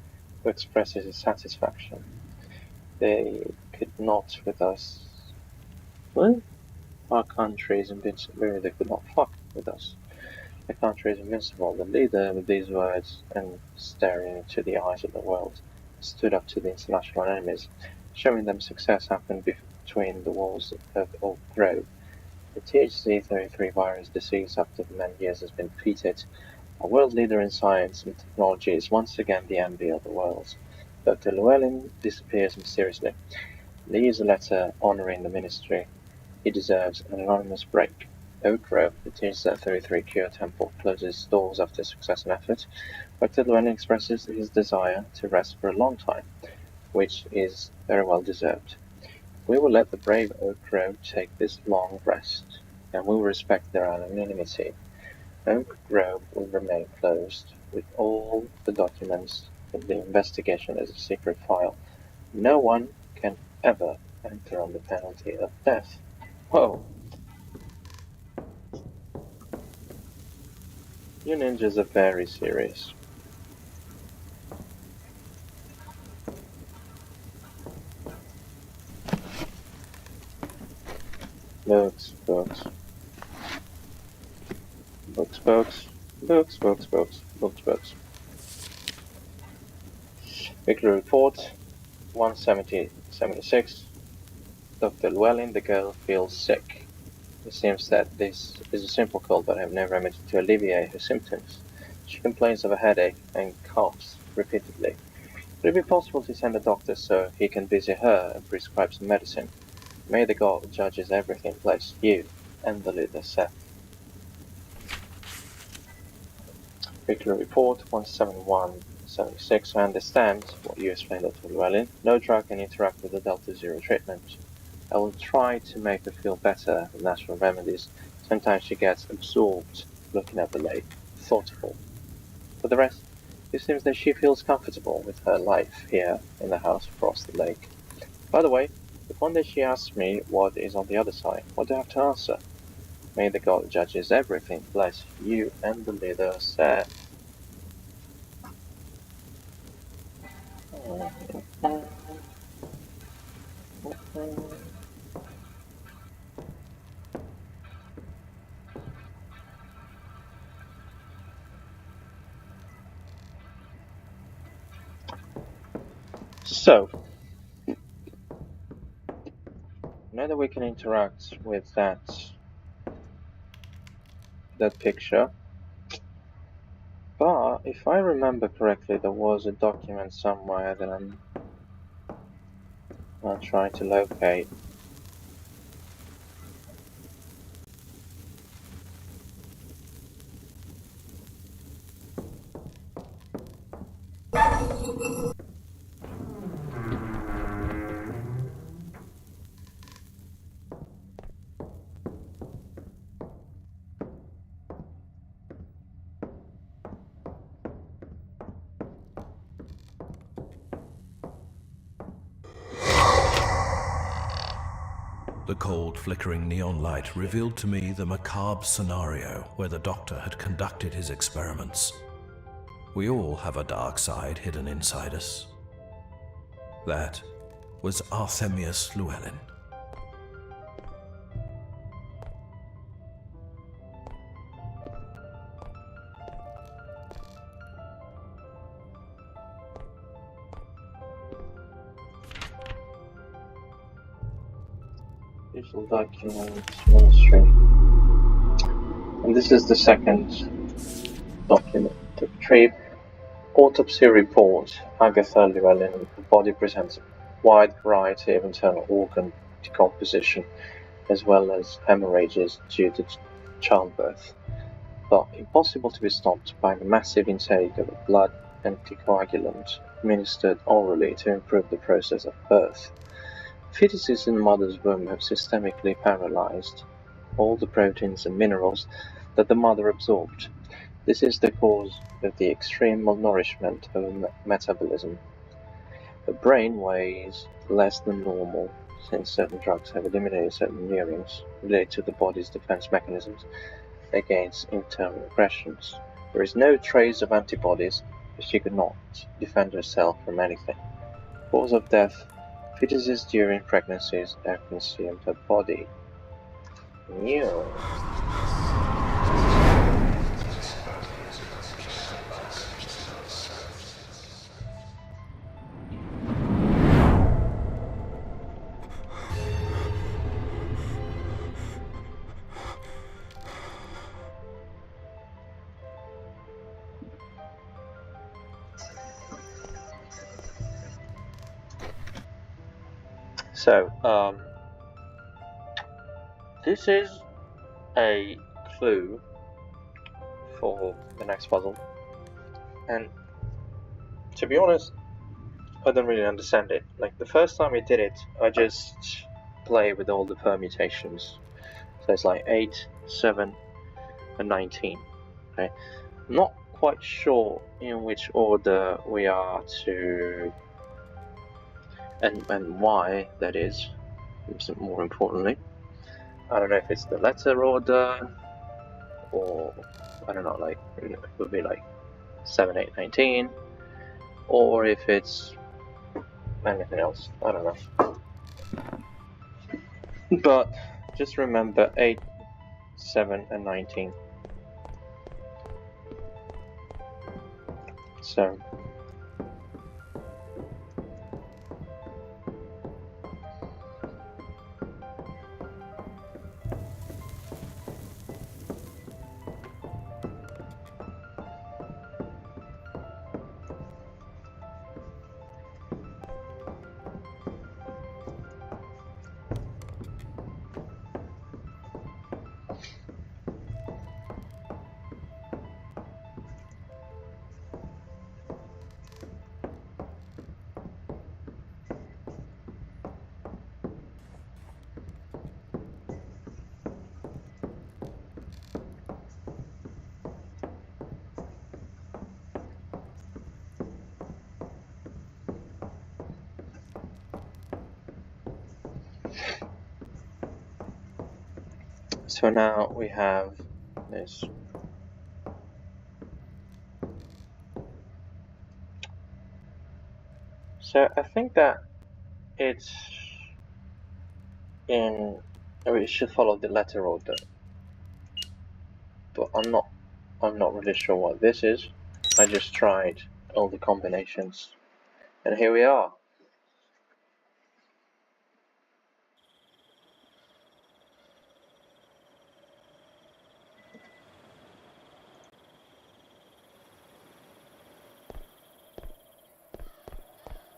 who expresses his satisfaction. They could not with us. What? Our country is invincible. They could not fuck with us. The country is invincible. The leader, with these words, and staring into the eyes of the world, stood up to the international enemies, showing them success happened between the walls of Oak Grove. The THZ-33 virus disease after many years has been defeated. A world leader in science and technology is once again the envy of the world. Dr. Lewelin disappears mysteriously. Leaves a letter honoring the ministry. He deserves an anonymous break. Oak Grove, the THZ-33 Cure Temple, closes its doors after success and effort. Dr. Lewelin expresses his desire to rest for a long time, which is very well deserved. We will let the brave Oak Grove take this long rest, and we will respect their anonymity. Oak Grove will remain closed, with all the documents of the investigation as a secret file. No one can ever enter on the penalty of death. Whoa! You ninjas are very serious. Books, books. Books, books. Books, books, books. Books, books. Weekly report, 170-76. Dr. Lewelin, the girl, feels sick. It seems that this is a simple cold, but I have no remedy to alleviate her symptoms. She complains of a headache and coughs repeatedly. Would it be possible to send a doctor so he can visit her and prescribe some medicine? May the God who judges everything bless you and the leader Seth. Weekly report, 171-76. I understand what you explained, Dr. Lewelin. No drug can interact with the Delta Zero treatment. I will try to make her feel better with natural remedies. Sometimes she gets absorbed looking at the lake, thoughtful. For the rest, it seems that she feels comfortable with her life here in the house across the lake. By the way, if one day she asks me what is on the other side, what do I have to answer? May the God who judges everything bless you and the leader Seth. So, now that we can interact with that picture, but if I remember correctly, there was a document somewhere that I'm trying to locate. The cold, flickering neon light revealed to me the macabre scenario where the doctor had conducted his experiments. We all have a dark side hidden inside us. That was Arthemius Lewelin. Digital documents, ministry. And this is the second document to retrieve. Autopsy report. Agatha Lewelin. The body presents a wide variety of internal organ decomposition, as well as hemorrhages due to childbirth, but impossible to be stopped by the massive intake of a blood anticoagulant administered orally to improve the process of birth. Fetuses in mother's womb have systemically paralyzed all the proteins and minerals that the mother absorbed. This is the cause of the extreme malnourishment of metabolism. The brain weighs less than normal, since certain drugs have eliminated certain neurons related to the body's defense mechanisms against internal aggressions. There is no trace of antibodies, but she could not defend herself from anything. Cause of death: fetuses during pregnancies have consumed her body. New. So, this is a clue for the next puzzle, and to be honest, I don't really understand it. Like, the first time I did it, I just play with all the permutations. So it's like 8, 7, and 19. Okay? I'm not quite sure in which order we are to, and why that is, more importantly. I don't know if it's the letter order, or I don't know, like it would be like 7, 8, 19, or if it's anything else. I don't know. But just remember 8, 7, and 19. So So now we have this. So I think that it's in. We should follow the letter order, but I'm not really sure what this is. I just tried all the combinations, and here we are.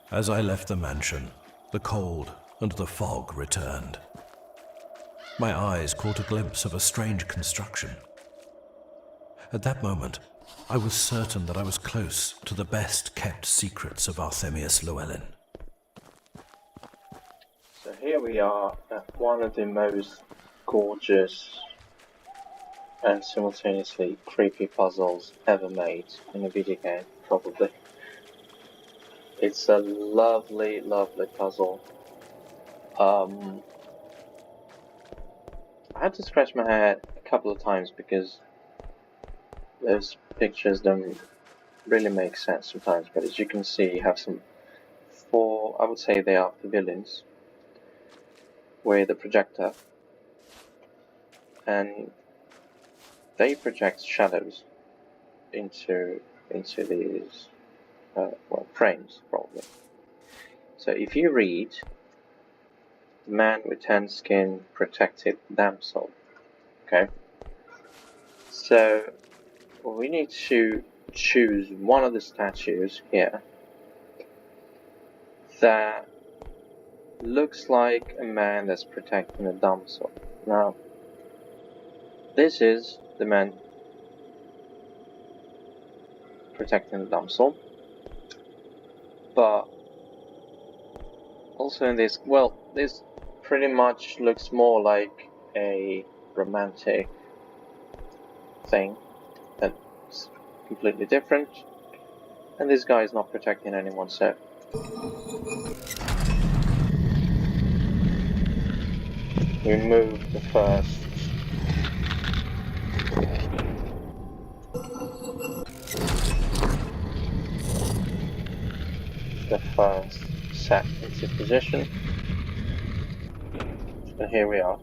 As I left the mansion, the cold and the fog returned. My eyes caught a glimpse of a strange construction. At that moment, I was certain that I was close to the best-kept secrets of Arthemius Lewelin. So here we are at one of the most gorgeous and simultaneously creepy puzzles ever made in a video game, probably. It's a lovely, lovely puzzle. I had to scratch my head a couple of times because those pictures don't really make sense sometimes, but as you can see, you have some I would say they are pavilions with a projector, and they project shadows into these frames, probably. So if you read "The man with tan skin protected damsel," okay, so we need to choose one of the statues here that looks like a man that's protecting a damsel. Now, this is the man protecting the damsel. but also in this, well, this pretty much looks more like a romantic thing that's completely different, and this guy is not protecting anyone, so remove the first set into position, and here we are.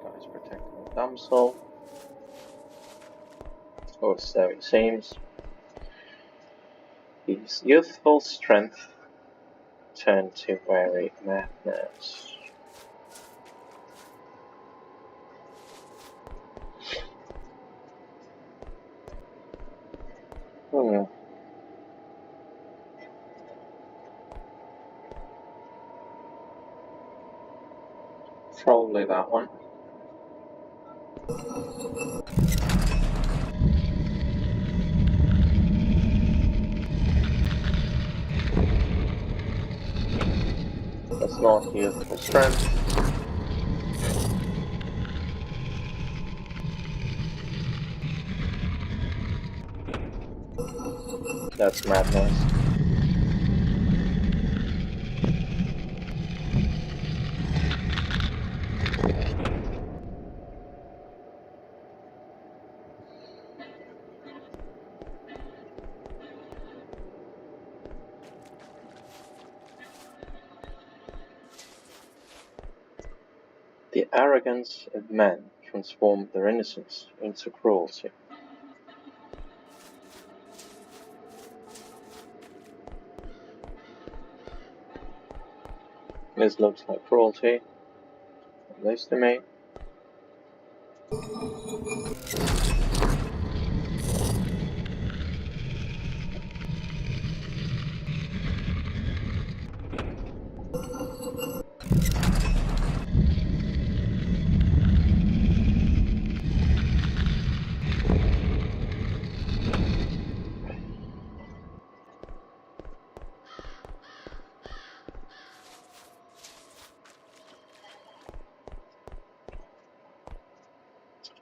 Guy's protecting the damsel, or so it seems. His youthful strength turned to weary madness. Probably that one. That's not youthful strength. That's madness. The arrogance of men transformed their innocence into cruelty. This looks like cruelty, at least to me.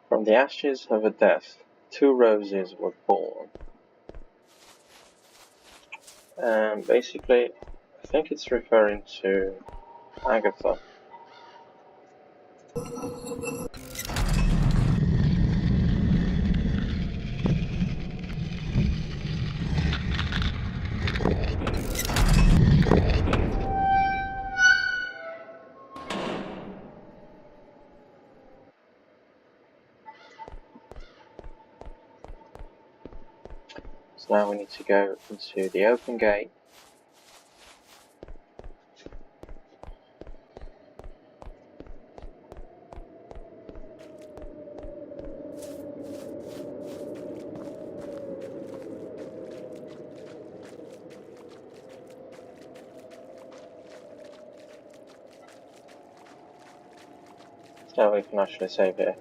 From the ashes of a death, 2 roses were born. And basically, I think it's referring to Agatha. So now we need to go into the open gate. So we can actually save here.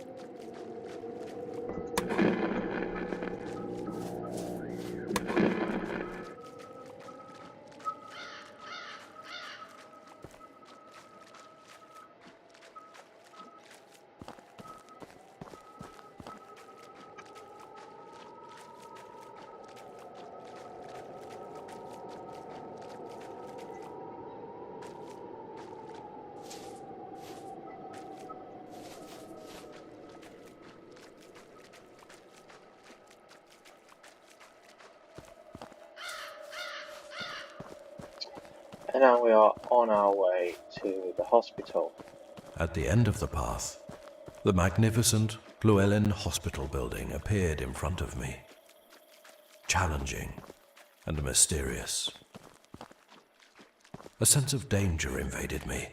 And now we are on our way to the hospital. At the end of the path, the magnificent Lewelin hospital building appeared in front of me, challenging and mysterious. A sense of danger invaded me,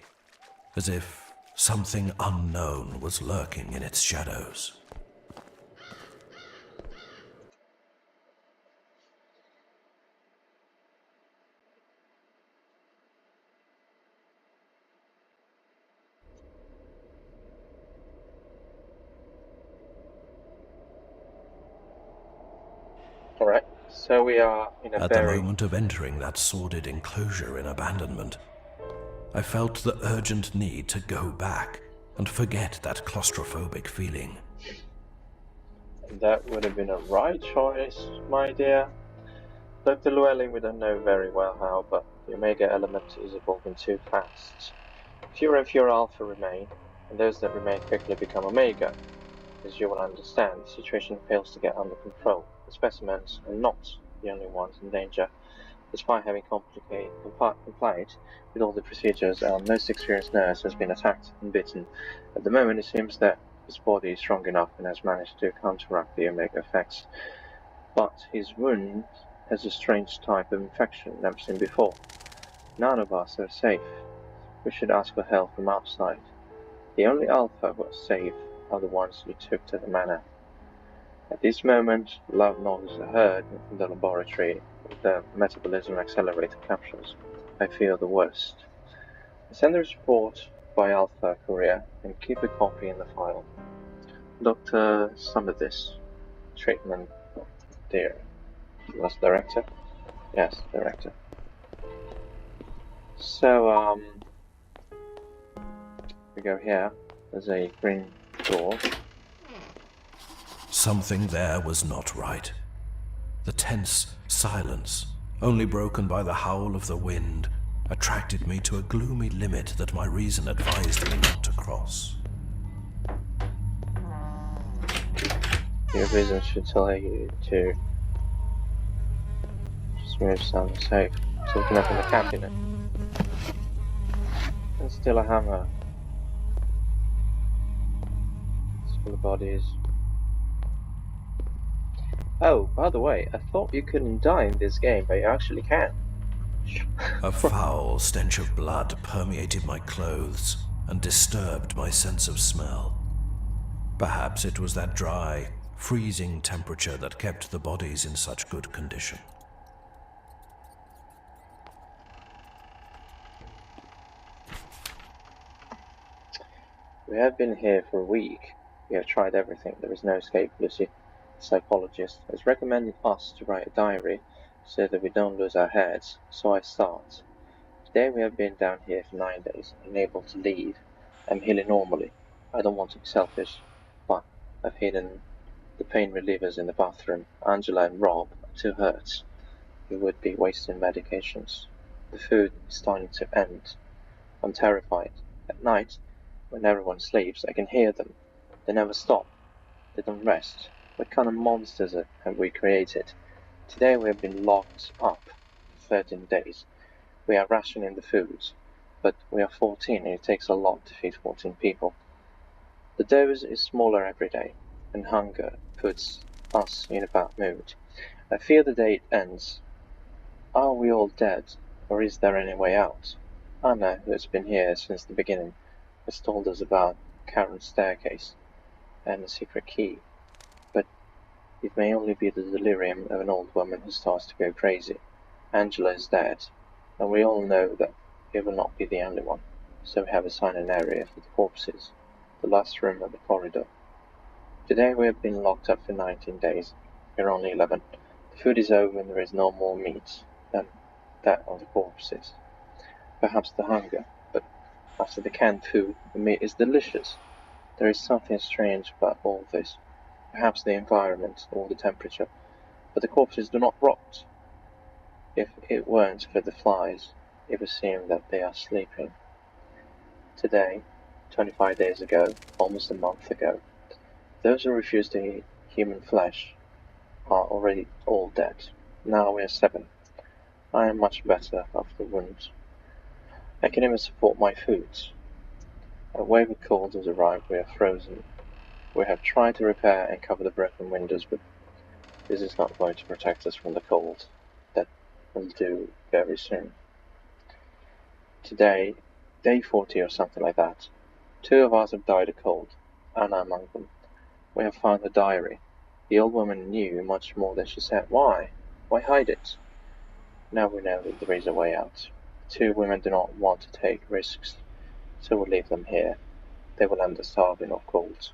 as if something unknown was lurking in its shadows. So we are in a At very... the moment of entering that sordid enclosure in abandonment, I felt the urgent need to go back and forget that claustrophobic feeling. That would have been a right choice, my dear. Dr. Lewelin, we don't know very well how, but the Omega element is evolving too fast. Fewer and fewer Alpha remain, and those that remain quickly become Omega. As you will understand, the situation fails to get under control. The specimens are not the only ones in danger. Despite having complied with all the procedures, our most experienced nurse has been attacked and bitten. At the moment, it seems that his body is strong enough and has managed to counteract the Omega effects. But his wound has a strange type of infection never seen before. None of us are safe. We should ask for help from outside. The only Alpha who are safe are the ones you took to the manor. At this moment, loud noises are heard from the laboratory with the metabolism accelerator capsules. I fear the worst. Send a report by Alpha Courier and keep a copy in the file. Dr. Summerthis, treatment there. Was director? Yes, director. So, we go here. There's a green door. Something there was not right. The tense silence, only broken by the howl of the wind, attracted me to a gloomy limit that my reason advised me not to cross. Your reason should tell you to just move something safe. So we can open the cabinet. There's still a hammer. Still the bodies. Oh, by the way, I thought you couldn't die in this game, but you actually can. A foul stench of blood permeated my clothes and disturbed my sense of smell. Perhaps it was that dry, freezing temperature that kept the bodies in such good condition. We have been here for a week. We have tried everything. There is no escape, Lucy. The psychologist has recommended us to write a diary so that we don't lose our heads, so I start. Today we have been down here for 9 days, unable to leave. I'm healing normally. I don't want to be selfish, but I've hidden the pain relievers in the bathroom. Angela and Rob are too hurt. We would be wasting medications. The food is starting to end. I'm terrified. At night, when everyone sleeps, I can hear them. They never stop. They don't rest. What kind of monsters have we created? Today we have been locked up for 13 days. We are rationing the foods, but we are 14 and it takes a lot to feed 14 people. The dose is smaller every day, and hunger puts us in a bad mood. I fear the day it ends. Are we all dead, or is there any way out? Anna, who has been here since the beginning, has told us about Charon's staircase and a secret key, but it may only be the delirium of an old woman who starts to go crazy. Angela is dead, and we all know that it will not be the only one, so we have assigned an area for the corpses, the last room of the corridor. Today we have been locked up for 19 days. We're only 11. The food is over and there is no more meat than that of the corpses. Perhaps the hunger, but after the canned food, the meat is delicious. There is something strange about all this. Perhaps the environment or the temperature, but the corpses do not rot. If it weren't for the flies, it would seem that they are sleeping. Today, 25 days ago, almost a month ago, those who refuse to eat human flesh are already all dead. Now we are 7. I am much better after the wounds. I can even support my foods. A wave of cold has arrived. We are frozen. We have tried to repair and cover the broken windows, but this is not going to protect us from the cold. That will do very soon. Today, day 40 or something like that, 2 of us have died of cold, Anna among them. We have found her diary. The old woman knew much more than she said. Why? Why hide it? Now we know that there is a way out. 2 women do not want to take risks, so we'll leave them here. They will end up starving of cold.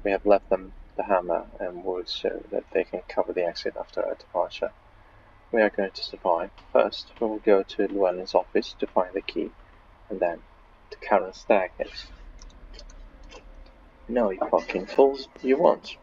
We have left them the hammer and wood so that they can cover the exit after our departure. We are going to survive. First, we will go to Llewellyn's office to find the key, and then to Charon's staircase. No, you fucking fools, you won't.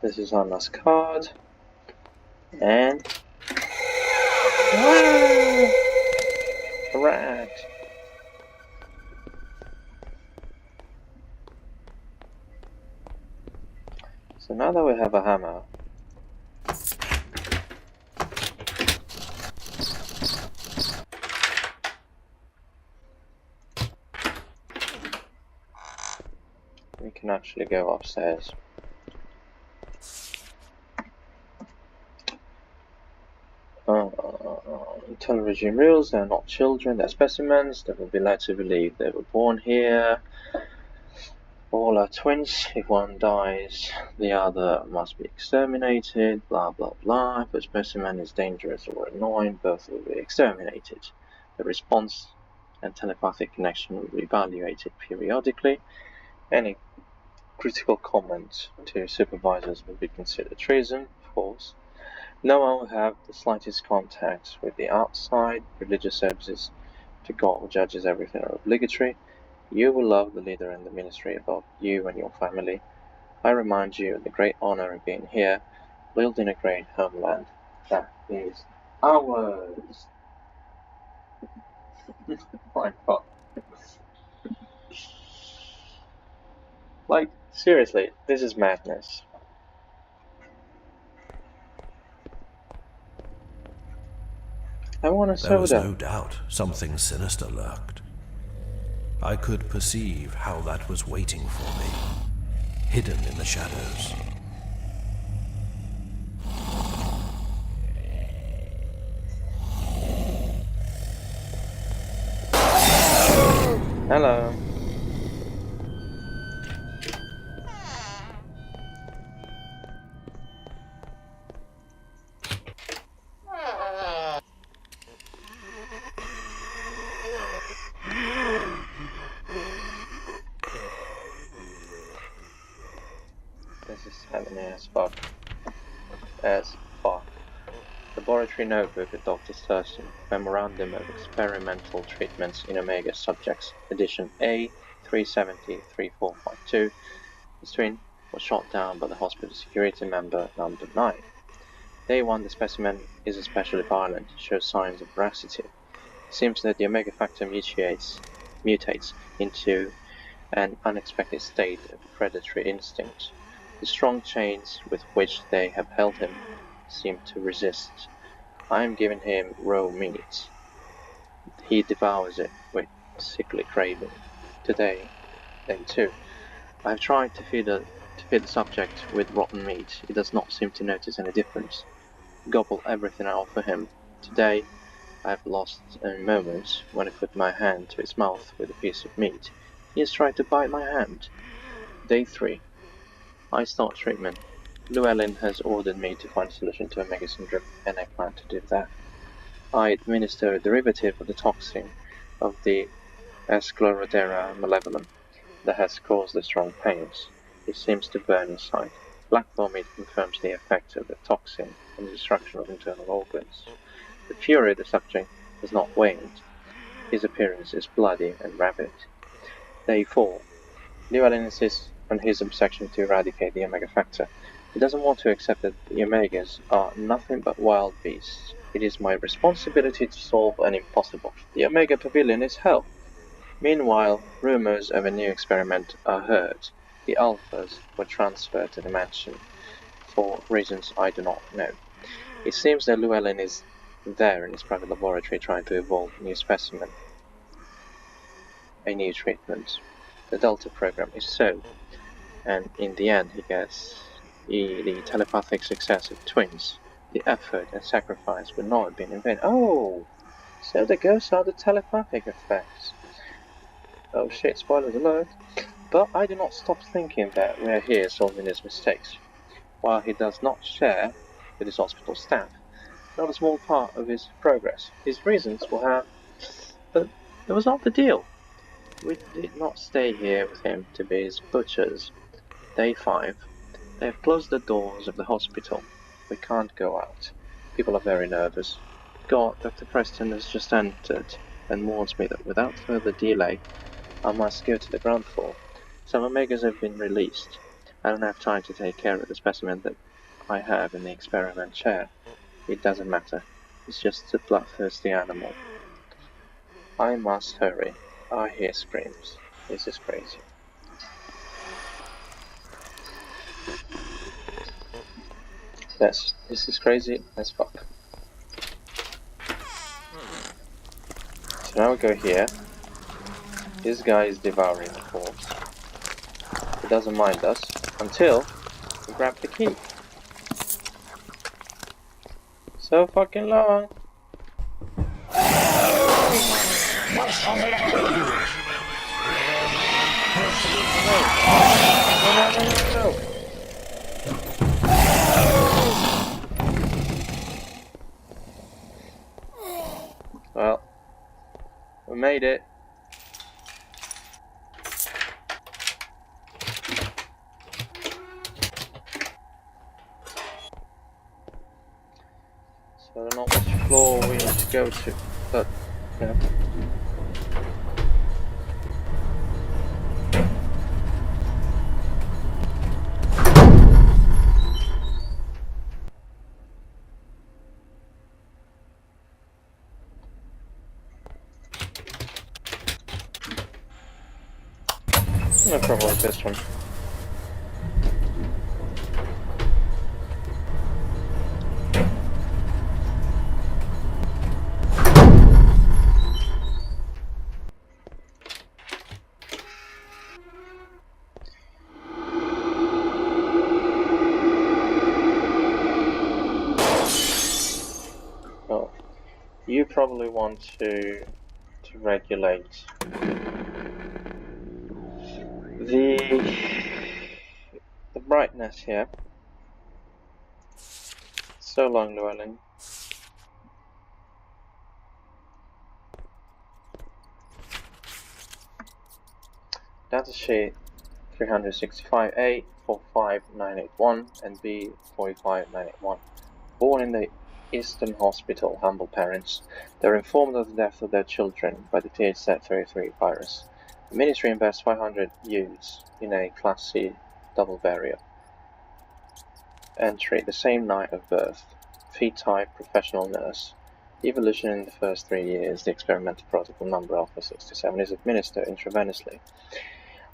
This is Anna's card, and a rat. So now that we have a hammer, we can actually go upstairs. Television rules, they're not children, they're specimens. They will be led to believe they were born here. All are twins. If one dies, the other must be exterminated. Blah blah blah. If a specimen is dangerous or annoying, both will be exterminated. The response and telepathic connection will be evaluated periodically. Any critical comments to supervisors will be considered treason, of course. No one will have the slightest contact with the outside. Religious services to God or judges everything are obligatory. You will love the leader and the ministry above you and your family. I remind you of the great honor of being here, building a great homeland. That is ours. My God. Like, seriously, this is madness. I want a soda. There was no doubt something sinister lurked. I could perceive how that was waiting for me, hidden in the shadows. Hello. This is happening as fuck. Laboratory notebook of Dr. Thurston, Memorandum of Experimental Treatments in Omega Subjects, edition A 370-3452. The twin was shot down by the hospital security member number 9. Day 1, the specimen is especially violent, shows signs of voracity. It seems that the Omega factor mutates into an unexpected state of predatory instinct. The strong chains with which they have held him seem to resist. I am giving him raw meat. He devours it with sickly craving. Today, Day 2, I have tried to feed the subject with rotten meat. He does not seem to notice any difference. Gobble everything I offer him. Today, I have lost a moment when I put my hand to his mouth with a piece of meat. He has tried to bite my hand. Day 3, I start treatment. Lewelin has ordered me to find a solution to Omega syndrome, and I plan to do that. I administer a derivative of the toxin of the Esclerodera malevolum that has caused the strong pains. It seems to burn inside. Black vomit confirms the effect of the toxin on the destruction of internal organs. The fury of the subject has not waned. His appearance is bloody and rabid. Day 4. Lewelin insists on his obsession to eradicate the Omega factor. He doesn't want to accept that the Omegas are nothing but wild beasts. It is my responsibility to solve an impossible. The Omega Pavilion is hell. Meanwhile, rumors of a new experiment are heard. The Alphas were transferred to the mansion for reasons I do not know. It seems that Lewelin is there in his private laboratory trying to evolve a new specimen, a new treatment. The Delta program is so, and in the end he gets the telepathic success of twins, the effort and sacrifice would not have been in vain. Oh, so the ghosts are the telepathic effects. Oh shit, spoilers alert. But I do not stop thinking that we are here solving his mistakes. While he does not share with his hospital staff, not a small part of his progress. His reasons will have, but that was not the deal. We did not stay here with him to be his butchers. Day 5. They have closed the doors of the hospital. We can't go out. People are very nervous. God, Dr. Preston has just entered and warns me that without further delay, I must go to the ground floor. Some Omegas have been released. I don't have time to take care of the specimen that I have in the experiment chair. It doesn't matter. It's just a bloodthirsty animal. I must hurry. I hear screams. This is crazy. Yes, this is crazy as fuck. So now we go here. This guy is devouring the corpse. He doesn't mind us until we grab the key. So fucking long. No. Well, we made it. So I don't know which floor we need to go to, but yeah. No problem with this one. Oh, you probably want to regulate the brightness here. So long, Lewelin. Datasheet 365A 45981 and B 45981. Born in the Eastern Hospital, humble parents. They were informed of the death of their children by the THZ-33 virus. The Ministry invests 500 U's in a Class C double barrier. Entry: the same night of birth. Phi-type professional nurse. Evolution in the first 3 years. The experimental protocol number Alpha 67 is administered intravenously.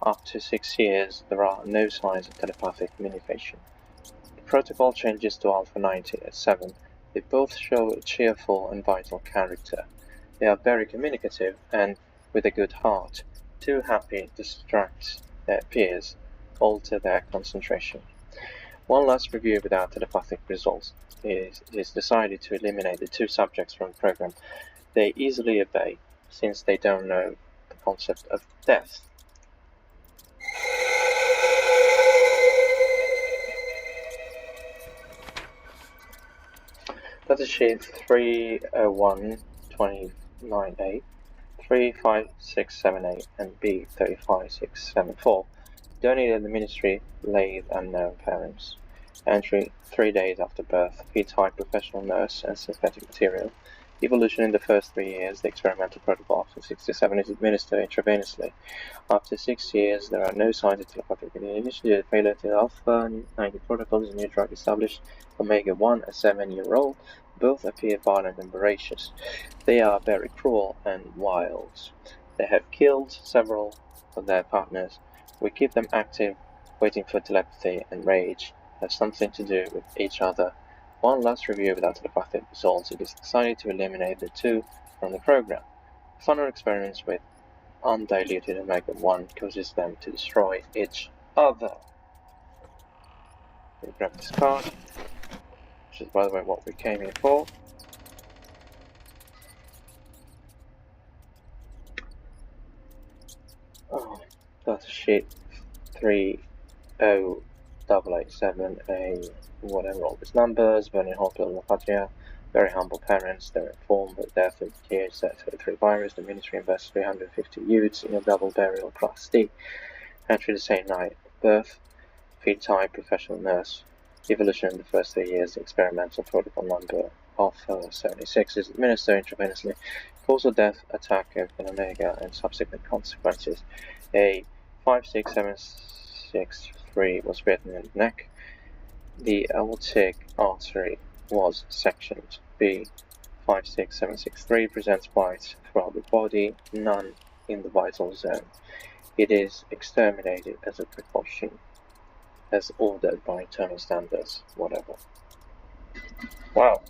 Up to 6 years, there are no signs of telepathic communication. The protocol changes to Alpha 90 at 7. They both show a cheerful and vital character. They are very communicative and with a good heart. Too happy to distract their peers, alter their concentration. One last review without telepathic results. It is decided to eliminate the 2 subjects from the program. They easily obey, since they don't know the concept of death. Datasheet 30129A, 35678 and B 35674. Donated in the Ministry, lathe unknown parents. Entry: 3 days after birth. Phi-type professional nurse and synthetic material. Evolution in the first 3 years. The experimental protocol Alpha 67 is administered intravenously. After 6 years, there are no signs of telepathic communication. Failure to Alpha 90 protocol is a new drug established. Omega 1, a 7-year-old. Both appear violent and voracious. They are very cruel and wild. They have killed several of their partners. We keep them active, waiting for telepathy and rage. Have something to do with each other. One last review without telepathic results. It is decided to eliminate the 2 from the program. Funner experiments with undiluted Omega 1 causes them to destroy each other. We grab this card, which is by the way what we came here for. Oh, that's sheet 30887A, whatever all these numbers, Burning Hospital of Patria. Very humble parents, they're informed that death of TH-33 virus, the ministry invests 350 youths in a double burial class D. Entry the same night of birth. Feed type, professional nurse. Evolution in the first 3 years, the experimental protocol number of 76 is administered intravenously. Cause of death, attack of an omega and subsequent consequences. A 56763 was written in the neck. The aortic artery was sectioned. B 56763 presents bites throughout the body, none in the vital zone. It is exterminated as a precaution, as ordered by internal standards, whatever. Wow.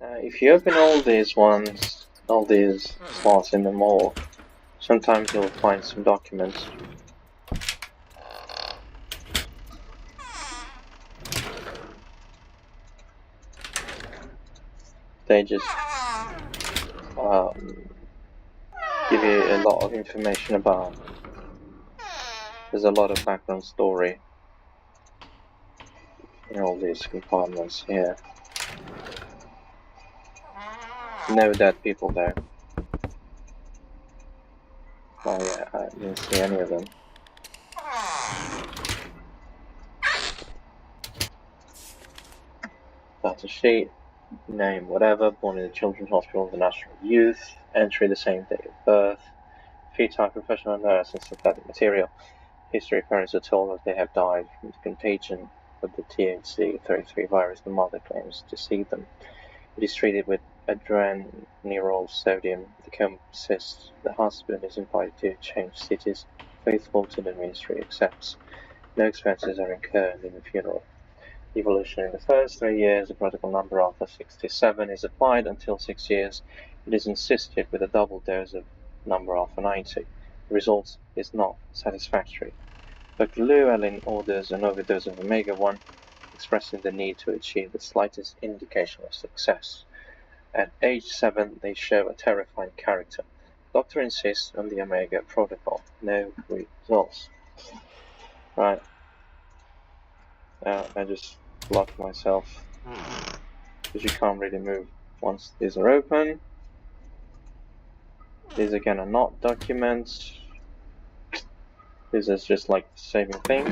If you open all these slots in the mall, sometimes you'll find some documents. They just give you a lot of information about. There's a lot of background story in all these compartments here. No dead people there. Oh yeah, I didn't see any of them. That's a sheet. Name whatever, born in the Children's Hospital of the National Youth, entry the same day of birth, feed type professional nurse and synthetic material. History parents are told that they have died from the contagion of the THC-33 virus. The mother claims to see them. It is treated with adrenaline sodium. The coma persists. The husband is invited to change cities. Faithful to the ministry accepts. No expenses are incurred in the funeral. Evolution in the first 3 years, the protocol number alpha 67 is applied until 6 years. It is insisted with a double dose of number alpha 90. The result is not satisfactory. Dr. Lewelin orders an overdose of omega 1, expressing the need to achieve the slightest indication of success. At age 7, they show a terrifying character. The doctor insists on the omega protocol. No results. Right. I just locked myself because you can't really move once these are open. These again are not documents. This is just like the saving thing.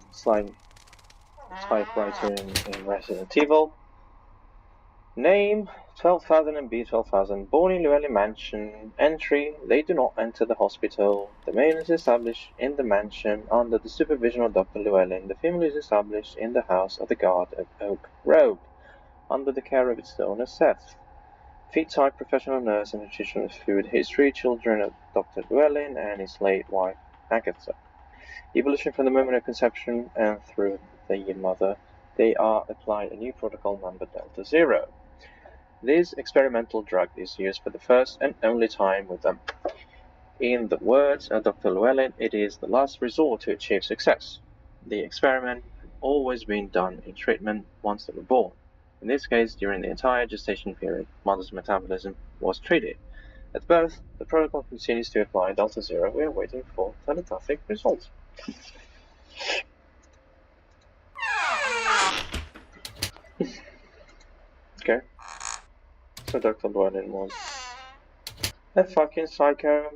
It's like typewriter in Resident Evil. Name 12,000 and B12,000. Born in Lewelin Mansion. Entry: they do not enter the hospital. The male is established in the mansion under the supervision of Dr. Lewelin. The female is established in the house of the guard at Oak Road, under the care of its owner Seth. Feed type professional nurse and nutritionist. Food history: children of Dr. Lewelin and his late wife Agatha. Evolution from the moment of conception and through the mother. They are applied a new protocol number Delta 0. This experimental drug is used for the first and only time with them. In the words of Dr. Lewelin, it is the last resort to achieve success. The experiment had always been done in treatment once they were born. In this case, during the entire gestation period, mother's metabolism was treated. At birth, the protocol continues to apply Delta 0. We are waiting for telepathic results. Okay. So Dr. Lewelin was a fucking psycho.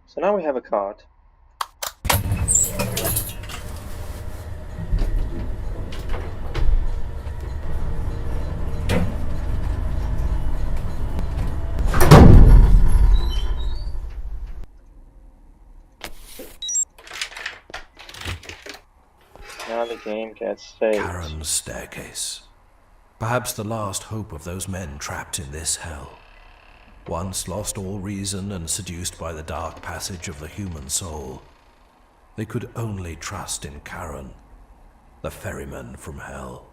So now we have a card. Now the game gets saved. Charon's staircase. Perhaps the last hope of those men trapped in this hell. Once lost all reason and seduced by the dark passage of the human soul, they could only trust in Charon, the ferryman from hell.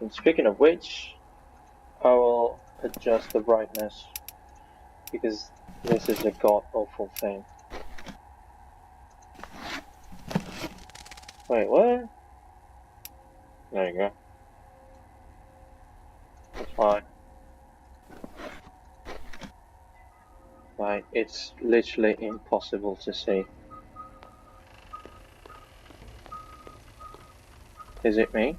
And speaking of which, I will adjust the brightness because this is a god awful thing. Wait, what? There you go. That's fine. Like, it's literally impossible to see. Is it me?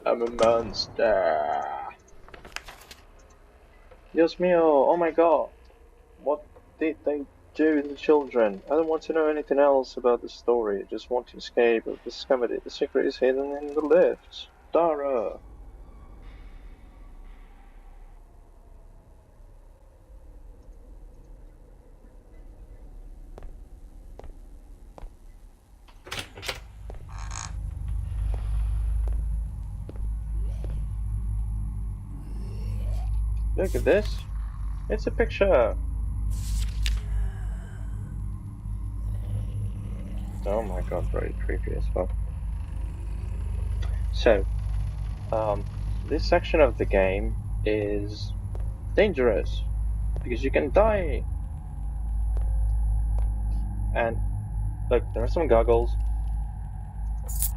I'm a monster. Dios mío, oh my god. What did they do to the children? I don't want to know anything else about the story. I just want to escape. I've discovered it. The secret is hidden in the lift. Dara. Look at this. It's a picture. Oh my god, very creepy as well. So, this section of the game is dangerous because you can die. And look, there are some goggles.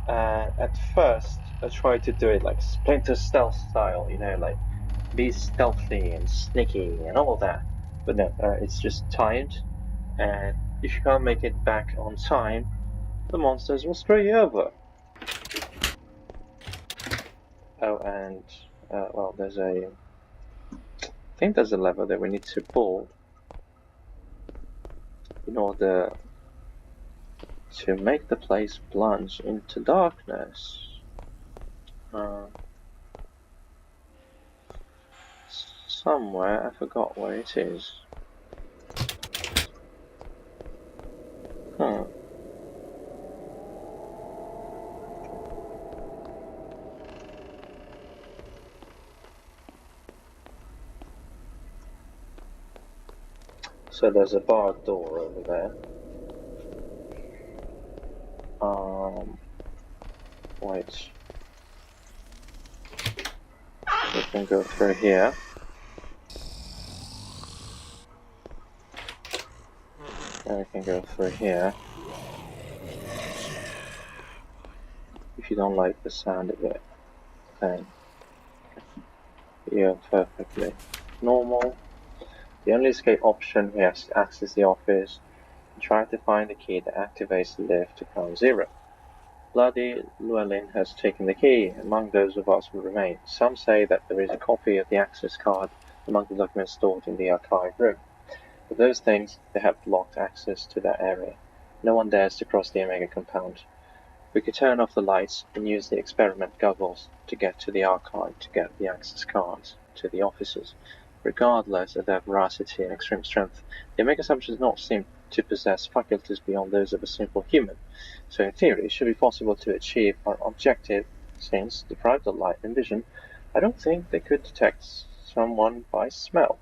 At first, I tried to do it like Splinter Stealth style, you know, like be stealthy and sneaky and all that. But no, it's just timed, and if you can't make it back on time, the monsters will screw you over. Oh, and well, there's a. I think there's a lever that we need to pull in order to make the place plunge into darkness. Somewhere, I forgot where it is. So there's a barred door over there. Wait. We can go through here. And we can go through here. If you don't like the sound of it, then you're perfectly normal. The only escape option we have is to access the office and try to find the key that activates the lift to ground zero. Bloody Lewelin has taken the key, among those of us who remain. Some say that there is a copy of the access card among the documents stored in the archive room. With those things, they have blocked access to that area. No one dares to cross the Omega compound. We could turn off the lights and use the experiment goggles to get to the archive to get the access cards to the offices. Regardless of their veracity and extreme strength, the Omega subjects do not seem to possess faculties beyond those of a simple human. So in theory, it should be possible to achieve our objective, since, deprived of light and vision, I don't think they could detect someone by smell.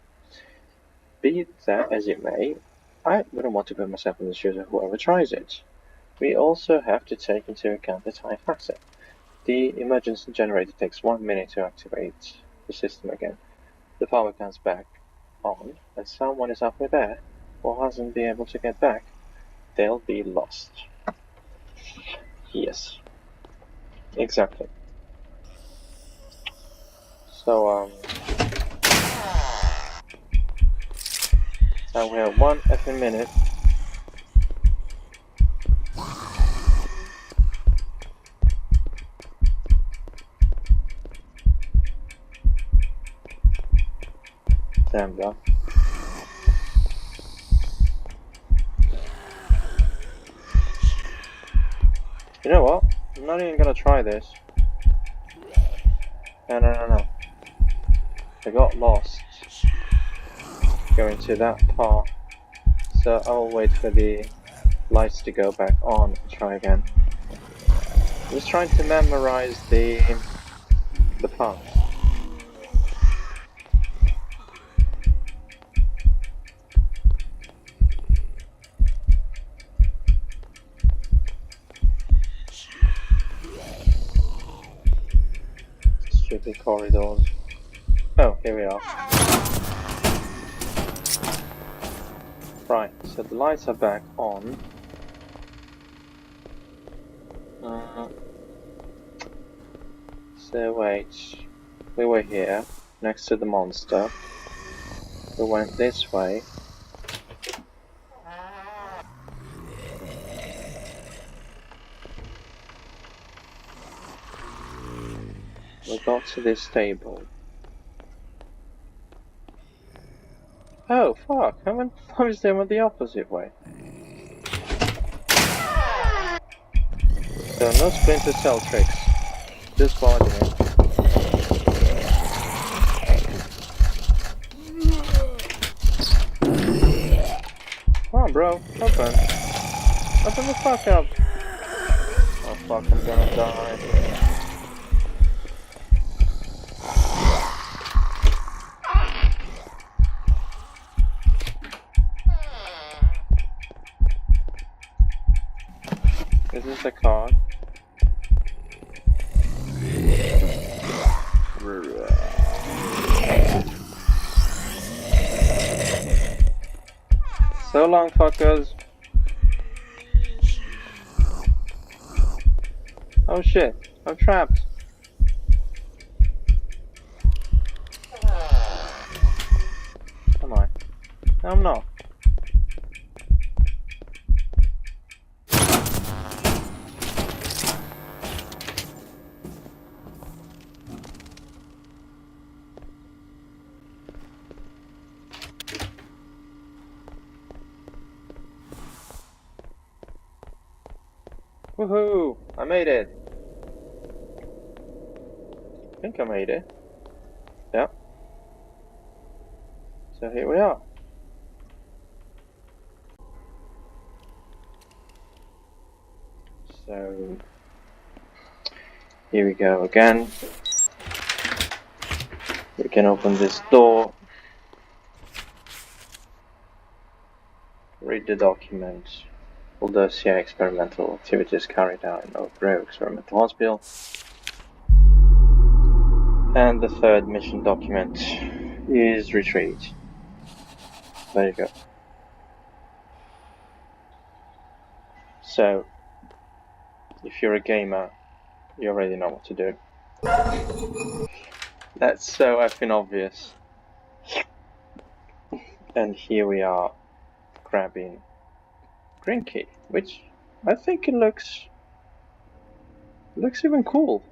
Be that as it may, I wouldn't want to put myself in the shoes of whoever tries it. We also have to take into account the time factor. The emergency generator takes 1 minute to activate the system again. The power comes back on, and someone is halfway there, or hasn't been able to get back. They'll be lost. Yes. Exactly. So, now we have 1 effing minute. Damn, bro. You know what? I'm not even gonna try this. No. I got lost going to that part, so I'll wait for the lights to go back on and try again. I'm just trying to memorize the path. Stupid corridors. Oh, here we are. Right, so the lights are back on. So wait, we were here, next to the monster. We went this way. We got to this table. Oh fuck, I went the opposite way. So no Splinter Cell tricks. Just bargaining. Come on bro, open. Open the fuck up. Oh fuck, I'm gonna die. Is this a card? So long, fuckers. Oh shit, I'm trapped. Am I? No, I'm not. Woohoo! I made it! I think I made it. Yeah. So here we are. So here we go again. We can open this door. Read the document. All dossier experimental activities carried out in Oak Grove Experimental Hospital. And the third mission document is retrieved. There you go. So, if you're a gamer, you already know what to do. That's so effing obvious. And here we are, grabbing green key, which I think it looks even cool.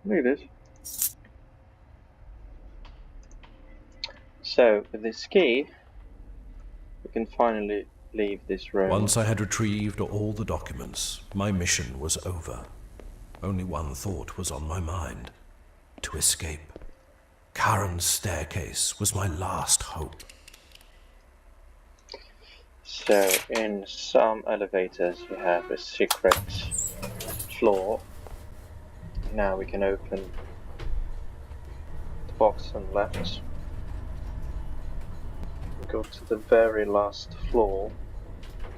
Look at this. So with this key, we can finally leave this room. Once I had retrieved all the documents, my mission was over. Only one thought was on my mind: to escape. Charon's staircase was my last hope. So in some elevators you have a secret floor. Now we can open the box on the left. Go to the very last floor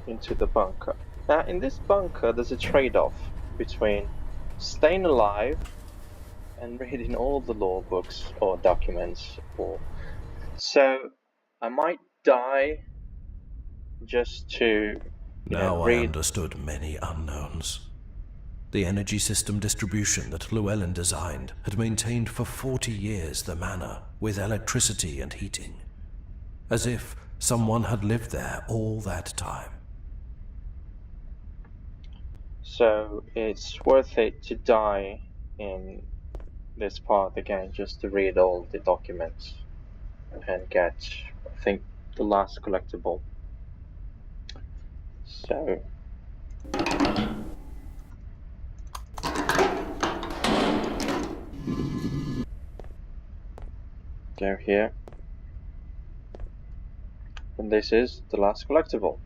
into the bunker. Now in this bunker there's a trade-off between staying alive and reading all the law books or documents. So I might die just to Now read. I understood many unknowns. The energy system distribution that Lewelin designed had maintained for 40 years the manor with electricity and heating, as if someone had lived there all that time. So it's worth it to die in this part again just to read all the documents and get, I think, the last collectible. So go here, and this is the last collectible.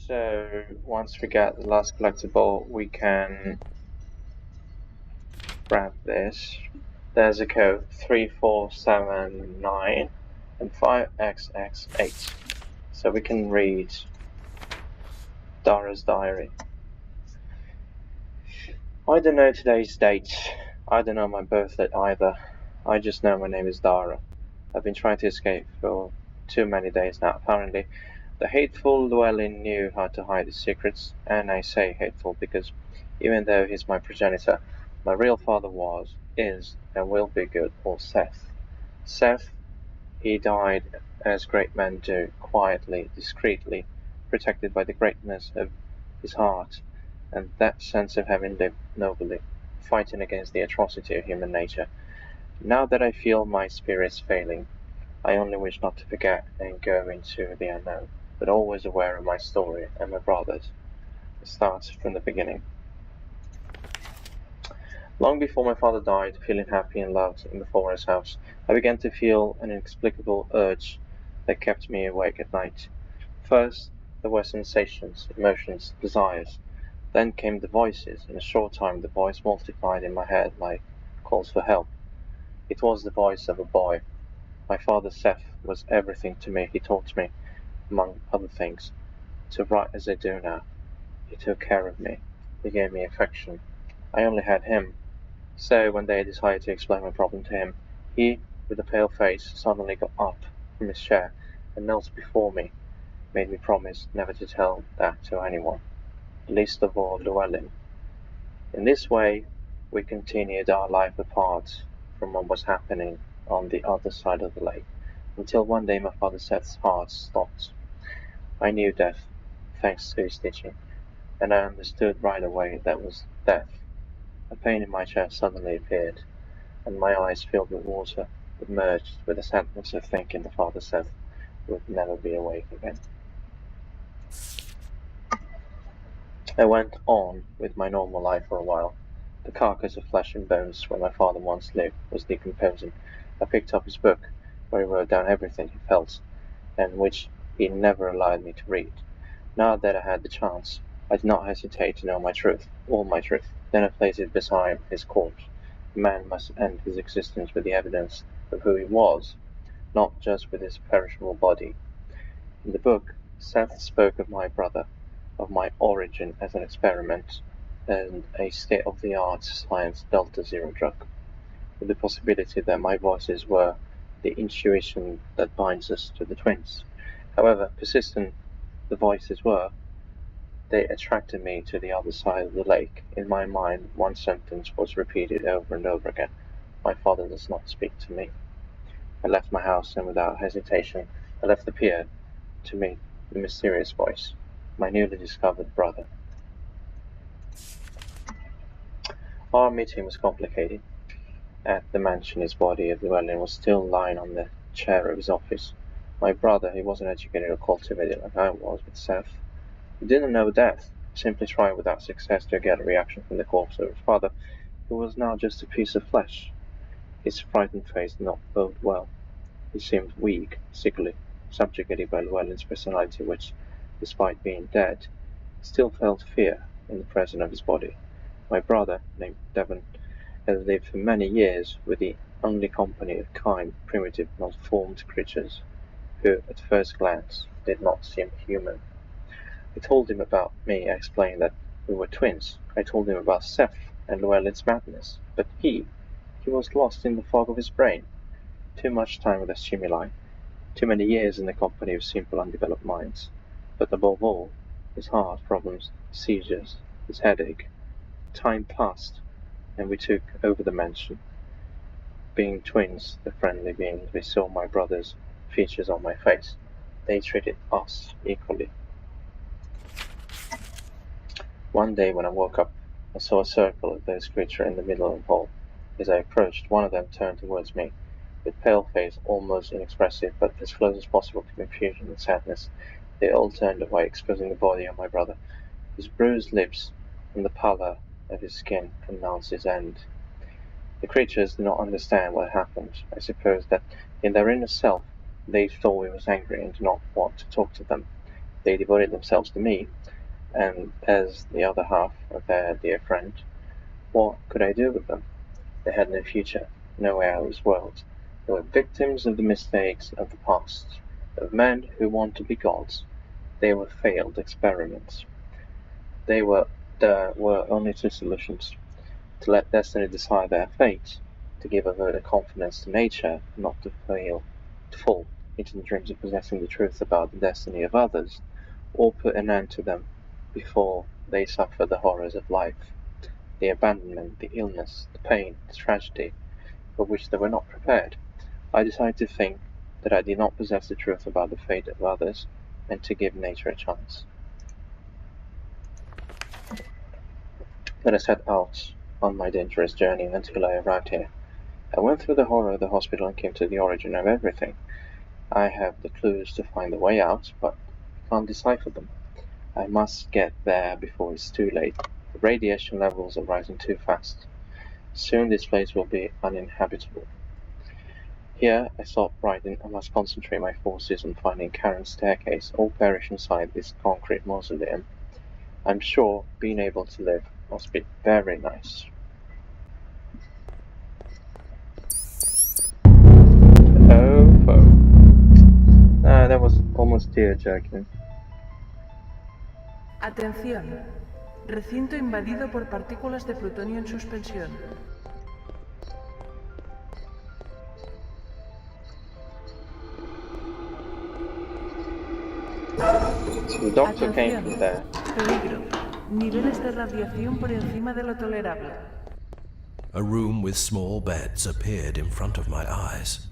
So once we get the last collectible, we can grab this. There's a code 3479 and 5XX8. So we can read Dara's diary. I don't know today's date. I don't know my birthday either. I just know my name is Dara. I've been trying to escape for too many days now. Apparently, the hateful Lewelin knew how to hide his secrets, and I say hateful because even though he's my progenitor, my real father was, is, and will be good old Seth. Seth, he died as great men do, quietly, discreetly, protected by the greatness of his heart, and that sense of having lived nobly, fighting against the atrocity of human nature. Now that I feel my spirits failing, I only wish not to forget and go into the unknown, but always aware of my story and my brother's. It starts from the beginning. Long before my father died, feeling happy and loved in the forest house, I began to feel an inexplicable urge that kept me awake at night. First, there were sensations, emotions, desires. Then came the voices. In a short time, the voice multiplied in my head like calls for help. It was the voice of a boy. My father Seth was everything to me. He taught me, among other things, to write as I do now. He took care of me. He gave me affection. I only had him. So one day I decided to explain my problem to him. He, with a pale face, suddenly got up from his chair and knelt before me, made me promise never to tell that to anyone, least of all Lewelin. In this way, we continued our life apart from what was happening on the other side of the lake, until one day my father Seth's heart stopped. I knew death, thanks to his teaching, and I understood right away that was death. A pain in my chest suddenly appeared, and my eyes filled with water, but merged with the sadness of thinking the father Seth would never be awake again. I went on with my normal life for a while. The carcass of flesh and bones where my father once lived was decomposing. I picked up his book, where he wrote down everything he felt, and which he never allowed me to read. Now that I had the chance, I did not hesitate to know my truth, all my truth. Then I placed it beside his corpse. A man must end his existence with the evidence of who he was, not just with his perishable body. In the book, Seth spoke of my brother, of my origin as an experiment, and a state-of-the-art science Delta Zero drug, with the possibility that my voices were the intuition that binds us to the twins. However persistent the voices were, they attracted me to the other side of the lake. In my mind, one sentence was repeated over and over again: my father does not speak to me. I left my house, and without hesitation I left the pier to meet the mysterious voice, my newly discovered brother. Our meeting was complicated. At the mansion, his body of Lewelin was still lying on the chair of his office. My brother, he wasn't educated or cultivated like I was with Seth. He didn't know death, simply tried without success to get a reaction from the corpse of his father, who was now just a piece of flesh. His frightened face did not bode well. He seemed weak, sickly, subjugated by Llewellyn's personality, which, despite being dead, still felt fear in the presence of his body. My brother, named Devon, had lived for many years with the only company of kind, primitive, malformed creatures, who, at first glance, did not seem human. I told him about me. I explained that we were twins. I told him about Seth and Llewellyn's madness. But he was lost in the fog of his brain. Too much time with the stimuli, too many years in the company of simple, undeveloped minds. But above all, his heart problems, seizures, his headache. Time passed, and we took over the mansion. Being twins, the friendly beings, we saw my brother's features on my face. They treated us equally. One day when I woke up, I saw a circle of those creatures in the middle of the hall. As I approached, one of them turned towards me, with pale face, almost inexpressive, but as close as possible to confusion and sadness. They all turned away, exposing the body of my brother. His bruised lips and the pallor of his skin announced his end. The creatures did not understand what had happened. I suppose that in their inner self they thought I was angry and did not want to talk to them. They devoted themselves to me, and as the other half of their dear friend, what could I do with them? They had no future, no way out of this world. They were victims of the mistakes of the past, of men who want to be gods. They were failed experiments. There were only two solutions: to let destiny decide their fate, to give over the confidence to nature, not to fall into the dreams of possessing the truth about the destiny of others, or put an end to them before they suffer the horrors of life, the abandonment, the illness, the pain, the tragedy, for which they were not prepared. I decided to think that I did not possess the truth about the fate of others, and to give nature a chance. Then I set out on my dangerous journey until I arrived here. I went through the horror of the hospital and came to the origin of everything. I have the clues to find the way out, but I can't decipher them. I must get there before it's too late. The radiation levels are rising too fast. Soon this place will be uninhabitable. Here I stopped writing. I must concentrate my forces on finding Charon's staircase, or perish inside this concrete mausoleum. I'm sure being able to live must be very nice. Oh, folks. That was almost tear-jerking. Atención. Recinto invadido por partículas de plutonio en suspensión. So the doctor came from there. Peligro. Niveles de radiación por encima de lo tolerable. A room with small beds appeared in front of my eyes.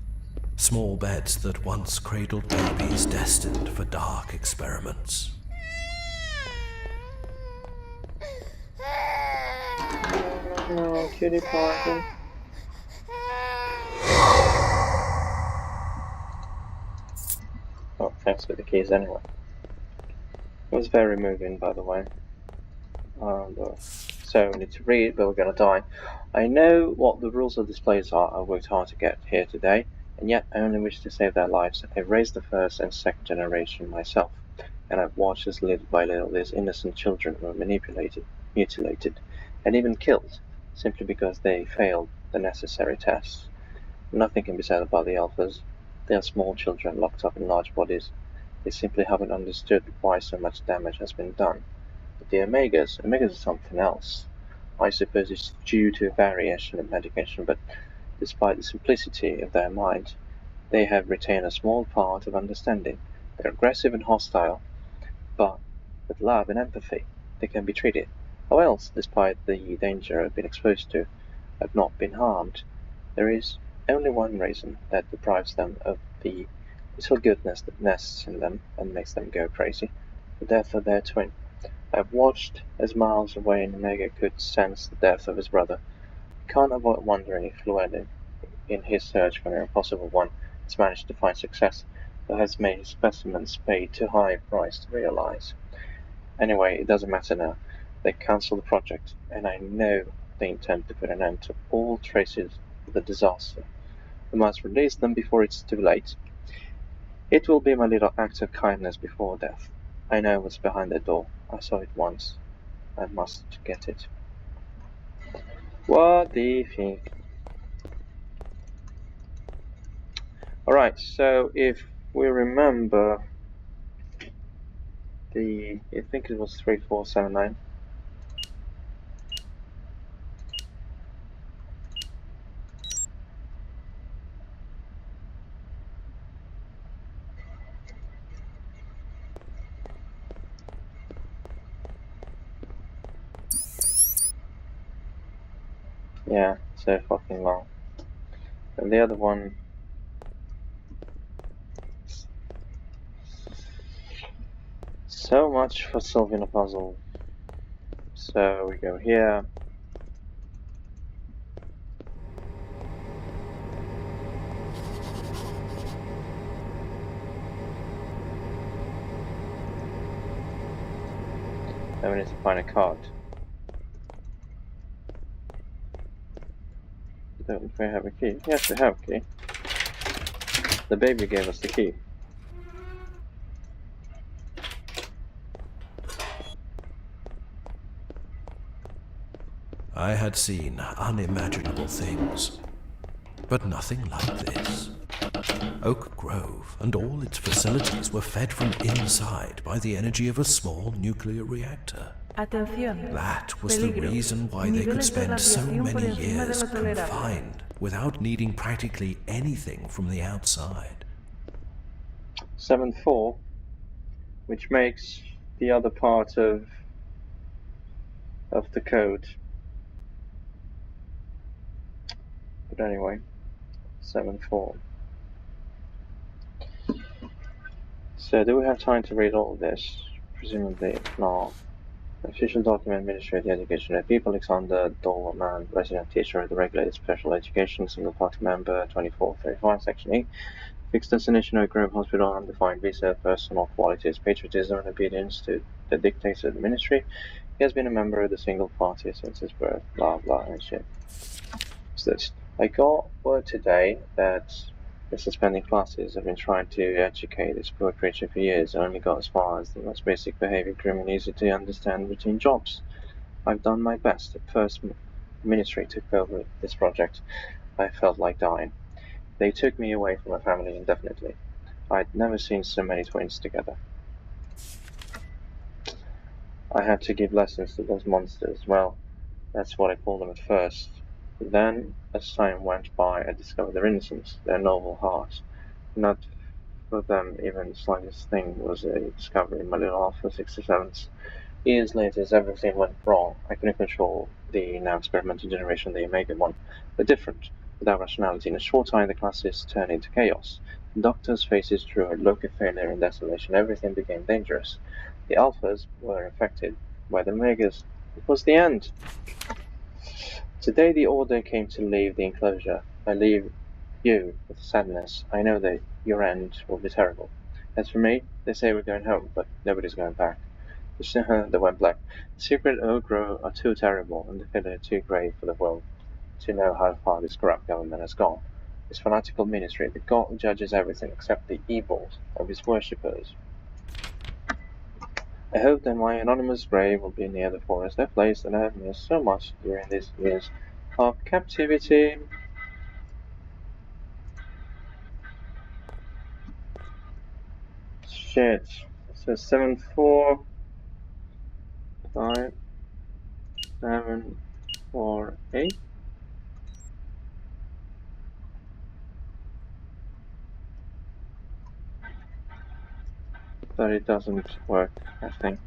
Small beds that once cradled babies destined for dark experiments. No, cutie pie. Oh, thanks for the keys anyway. It was very moving, by the way. So we need to read, but we're going to die. I know what the rules of this place are. I worked hard to get here today, and yet I only wish to save their lives. I've raised the first and second generation myself, and I've watched as little by little these innocent children were manipulated, mutilated, and even killed, simply because they failed the necessary tests. Nothing can be said about the Alphas. They are small children locked up in large bodies. They simply haven't understood why so much damage has been done. But the Omegas are something else. I suppose it's due to a variation in medication, but despite the simplicity of their mind, they have retained a small part of understanding. They're aggressive and hostile, but with love and empathy, they can be treated. How else, despite the danger I've been exposed to, I've not been harmed? There is only one reason that deprives them of the little goodness that nests in them and makes them go crazy: the death of their twin. I've watched as miles away an Omega could sense the death of his brother. I can't avoid wondering if Lewelin, in his search for an impossible one, has managed to find success, or has made his specimens pay too high a price to realize. Anyway, it doesn't matter now. They cancelled the project, and I know they intend to put an end to all traces of the disaster. We must release them before it's too late. It will be my little act of kindness before death. I know what's behind the door. I saw it once. I must get it. What do you think? Alright, so if we remember I think it was 3479. Yeah, so fucking long. And the other one, so much for solving a puzzle. So we go here. Then we need to find a card. Don't we have a key? Yes, we have a key. The baby gave us the key. I had seen unimaginable things, but nothing like this. Oak Grove and all its facilities were fed from inside by the energy of a small nuclear reactor. Atención. That was the Peligro. reason why they could Niveles de spend so radiación por many encima de years lo tolerable. confined without needing practically anything from the outside. 7-4, which makes the other part of the code. But anyway, 7-4. So do we have time to read all of this? Presumably, if not. Official document, Ministry of the Education of People, Alexander Dolman, resident teacher of the regulated special education, single party member, 2435, section E. Fixed destination, Oak Grove Hospital, undefined visa, personal qualities, patriotism and obedience to the dictates of the ministry. He has been a member of the single party since his birth, blah blah and shit. So I got word today that the suspending classes have been trying to educate this poor creature for years and only got as far as the most basic behavior criminal easy to understand routine jobs. I've done my best. At first, the ministry took over this project. I felt like dying. They took me away from my family indefinitely. I'd never seen so many twins together. I had to give lessons to those monsters. Well, that's what I called them at first. But then, as time went by, I discovered their innocence, their noble hearts. Not for them even the slightest thing was a discovery in my little Alpha 67s. Years later, as everything went wrong, I couldn't control the now experimental generation, the Omega one. But different, without rationality. In a short time, the classes turned into chaos. The doctors' faces drew a look of failure and desolation. Everything became dangerous. The Alphas were infected by the Omegas. It was the end. Today the order came to leave the enclosure. I leave you with sadness. I know that your end will be terrible. As for me, they say we're going home, but nobody's going back. They went black. The secret Ogro are too terrible, and the failure too great for the world to know how far this corrupt government has gone. This fanatical ministry, the God who judges everything except the evils of his worshippers. I hope that my anonymous grave will be near the forest, a place that I have missed so much during these years of captivity. Shit. So 7-4, 5, 7, 4, 8. But it doesn't work, I think.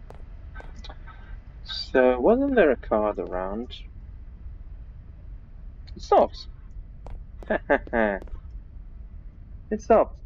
So, wasn't there a card around? It stopped. It stopped.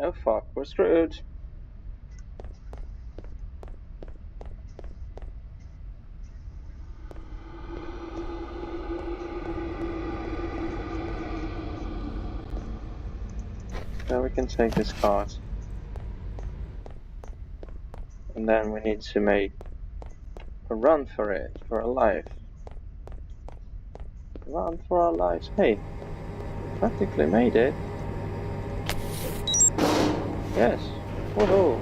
Oh fuck, we're screwed. Now we can take this card. And then we need to make a run for it, for our life. Run for our lives. Hey, practically made it. Yes. Woohoo.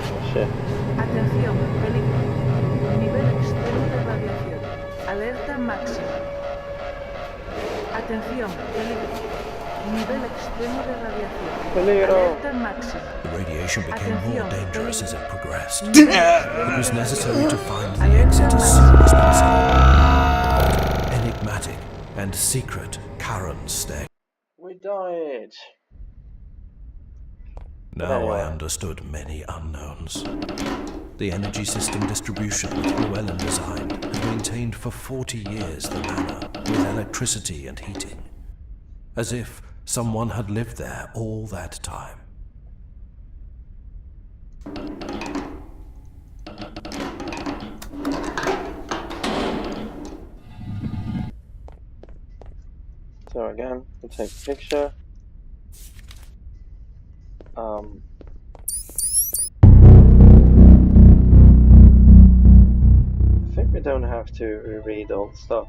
Oh shit. Atención, peligro. Nivel extremo de radiación. Alerta máxima. Atención, peligro. Nivel extremo de radiación. Peligro. Alerta máxima. The radiation became more dangerous as it progressed. Nivel It was necessary to find the Alerta exit as máxima. soon as possible. Enigmatic and secret Charon stay. We died. Now I understood many unknowns. The energy system distribution that Lewelin designed had maintained for 40 years the manor with electricity and heating, as if someone had lived there all that time. So again, we'll take a picture. don't have to read all the stuff.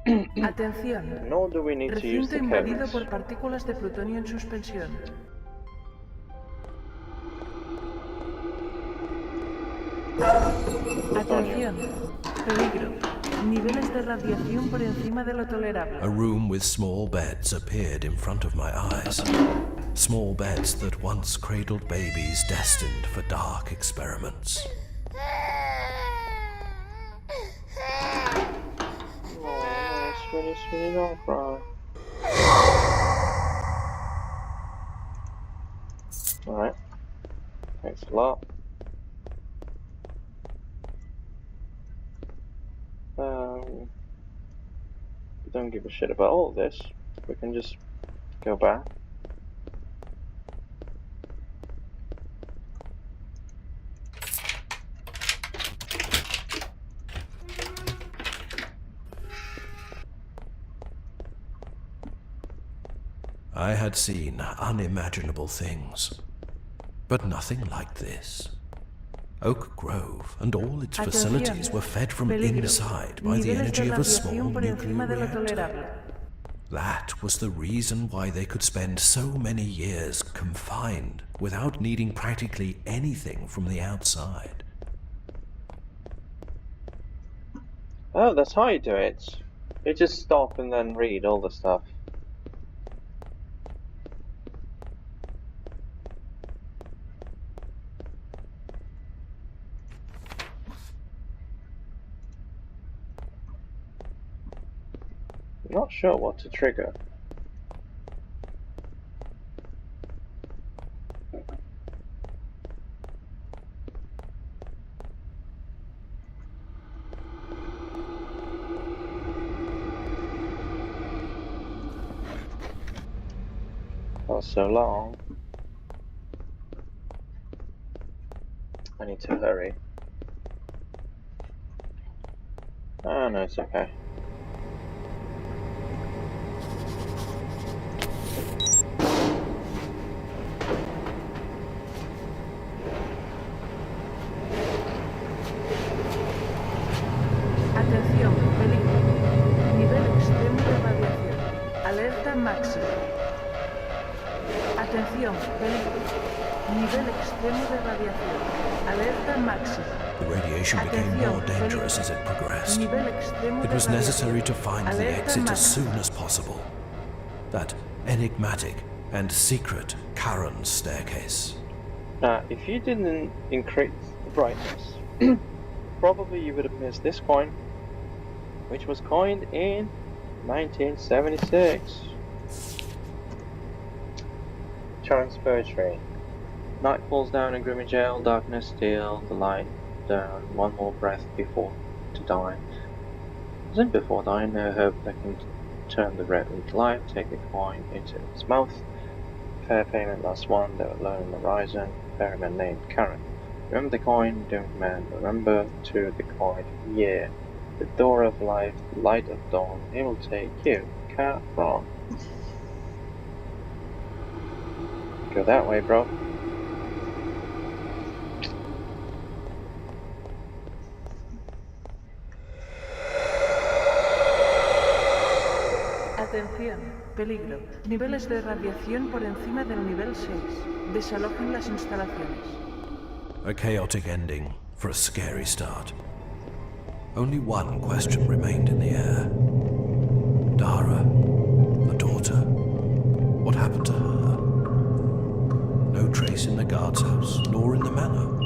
Atención. Nor do we need to use Recinto the invadido codes. por partículas de plutonio en suspensión. Atención. Peligro. Niveles de radiación por encima de lo tolerable. A room with small beds appeared in front of my eyes. Small beds that once cradled babies destined for dark experiments. Oh, sweetie, don't cry. Alright. Thanks a lot. Don't give a shit about all this. We can just go back. I had seen unimaginable things, but nothing like this. Oak Grove and all its facilities were fed from inside by the energy of a small nuclear reactor. That was the reason why they could spend so many years confined without needing practically anything from the outside. Oh, that's how you do it. You just stop and then read all the stuff. Not sure what to trigger. Oh, so long. I need to hurry. Oh, no, it's okay. Atención, peligro. Nivel extremo de radiación. Alerta máxima. Atención, peligro. Nivel extremo de radiación. Alerta máxima. The radiation became more dangerous as it progressed. Nivel extremo It de was necessary to find the Alerta exit as máxima. soon as possible. That enigmatic and secret Charon staircase. If you didn't increase the brightness, probably you would have missed this coin, which was coined in 1976. Charon's poetry. Night falls down in gloomy jail, darkness still, the light down, one more breath before to die. Isn't before dying, no hope that can turn the red into life, take the coin into its mouth. Fair payment, last one, they were alone on the horizon, ferryman named Charon. Remember the coin, doomed man, remember to the coin, yeah. The door of life, the light of dawn, it will take you, Charon. Go that way, bro. Atención, peligro. Niveles de radiación por encima del nivel 6. Desalojen las instalaciones. A chaotic ending for a scary start. Only one question remained in the air. Dara, the daughter. What happened to her? No trace in the guard's house, nor in the manor.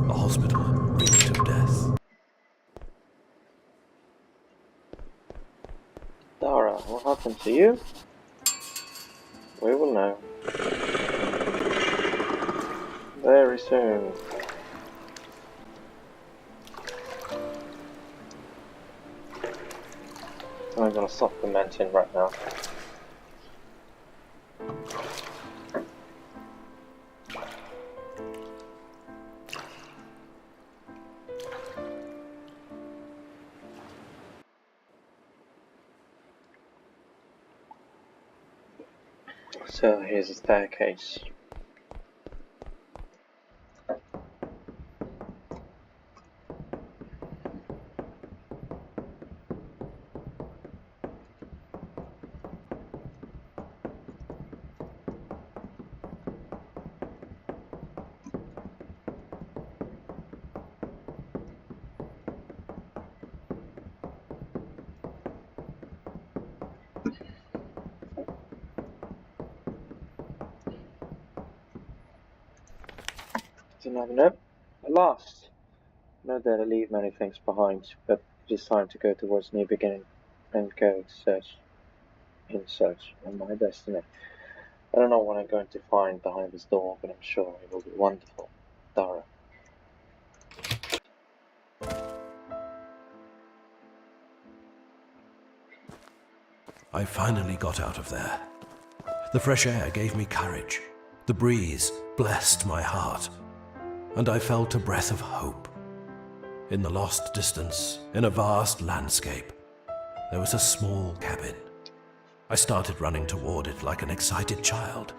The hospital reeked of death. Dara, what happened to you? We will know. Very soon. I'm gonna stop lamenting right now. So here's a staircase. You never know. At last. No that I leave many things behind, but it is time to go towards new beginning and go in search of my destiny. I don't know what I'm going to find behind this door, but I'm sure it will be wonderful. Dara. I finally got out of there. The fresh air gave me courage. The breeze blessed my heart. And I felt a breath of hope. In the lost distance, in a vast landscape, there was a small cabin. I started running toward it like an excited child.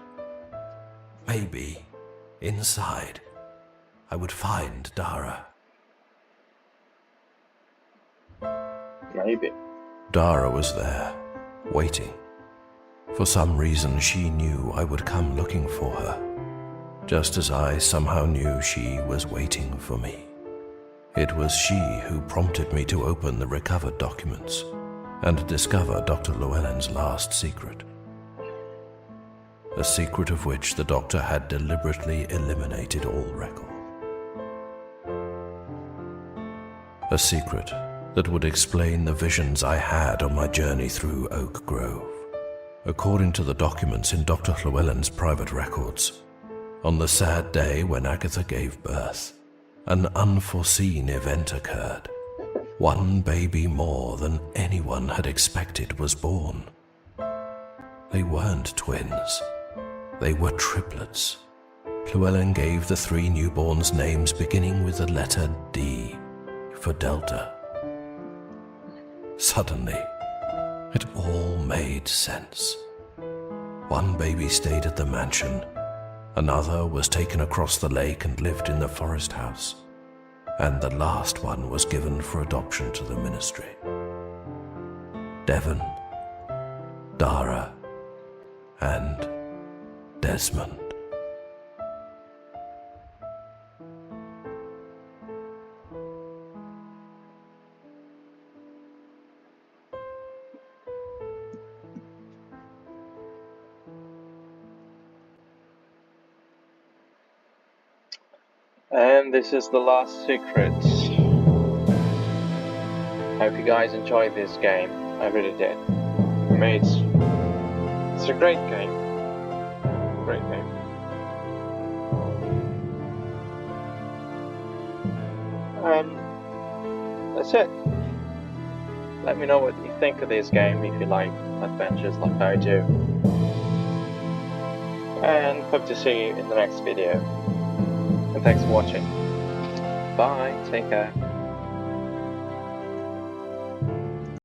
Maybe, inside, I would find Dara. Maybe. Dara was there, waiting. For some reason, she knew I would come looking for her, just as I somehow knew she was waiting for me. It was she who prompted me to open the recovered documents and discover Dr. Llewellyn's last secret. A secret of which the doctor had deliberately eliminated all record. A secret that would explain the visions I had on my journey through Oak Grove. According to the documents in Dr. Llewellyn's private records, on the sad day when Agatha gave birth, an unforeseen event occurred. One baby more than anyone had expected was born. They weren't twins. They were triplets. Llewellyn gave the 3 newborns names beginning with the letter D for Delta. Suddenly, it all made sense. One baby stayed at the mansion. Another was taken across the lake and lived in the forest house. And the last one was given for adoption to the ministry. Devon, Dara, and Desmond. And this is the last secret. Hope you guys enjoyed this game. I really did. I mean, it's a great game. Great game. That's it. Let me know what you think of this game if you like adventures like I do. And hope to see you in the next video. And thanks for watching. Bye, take care.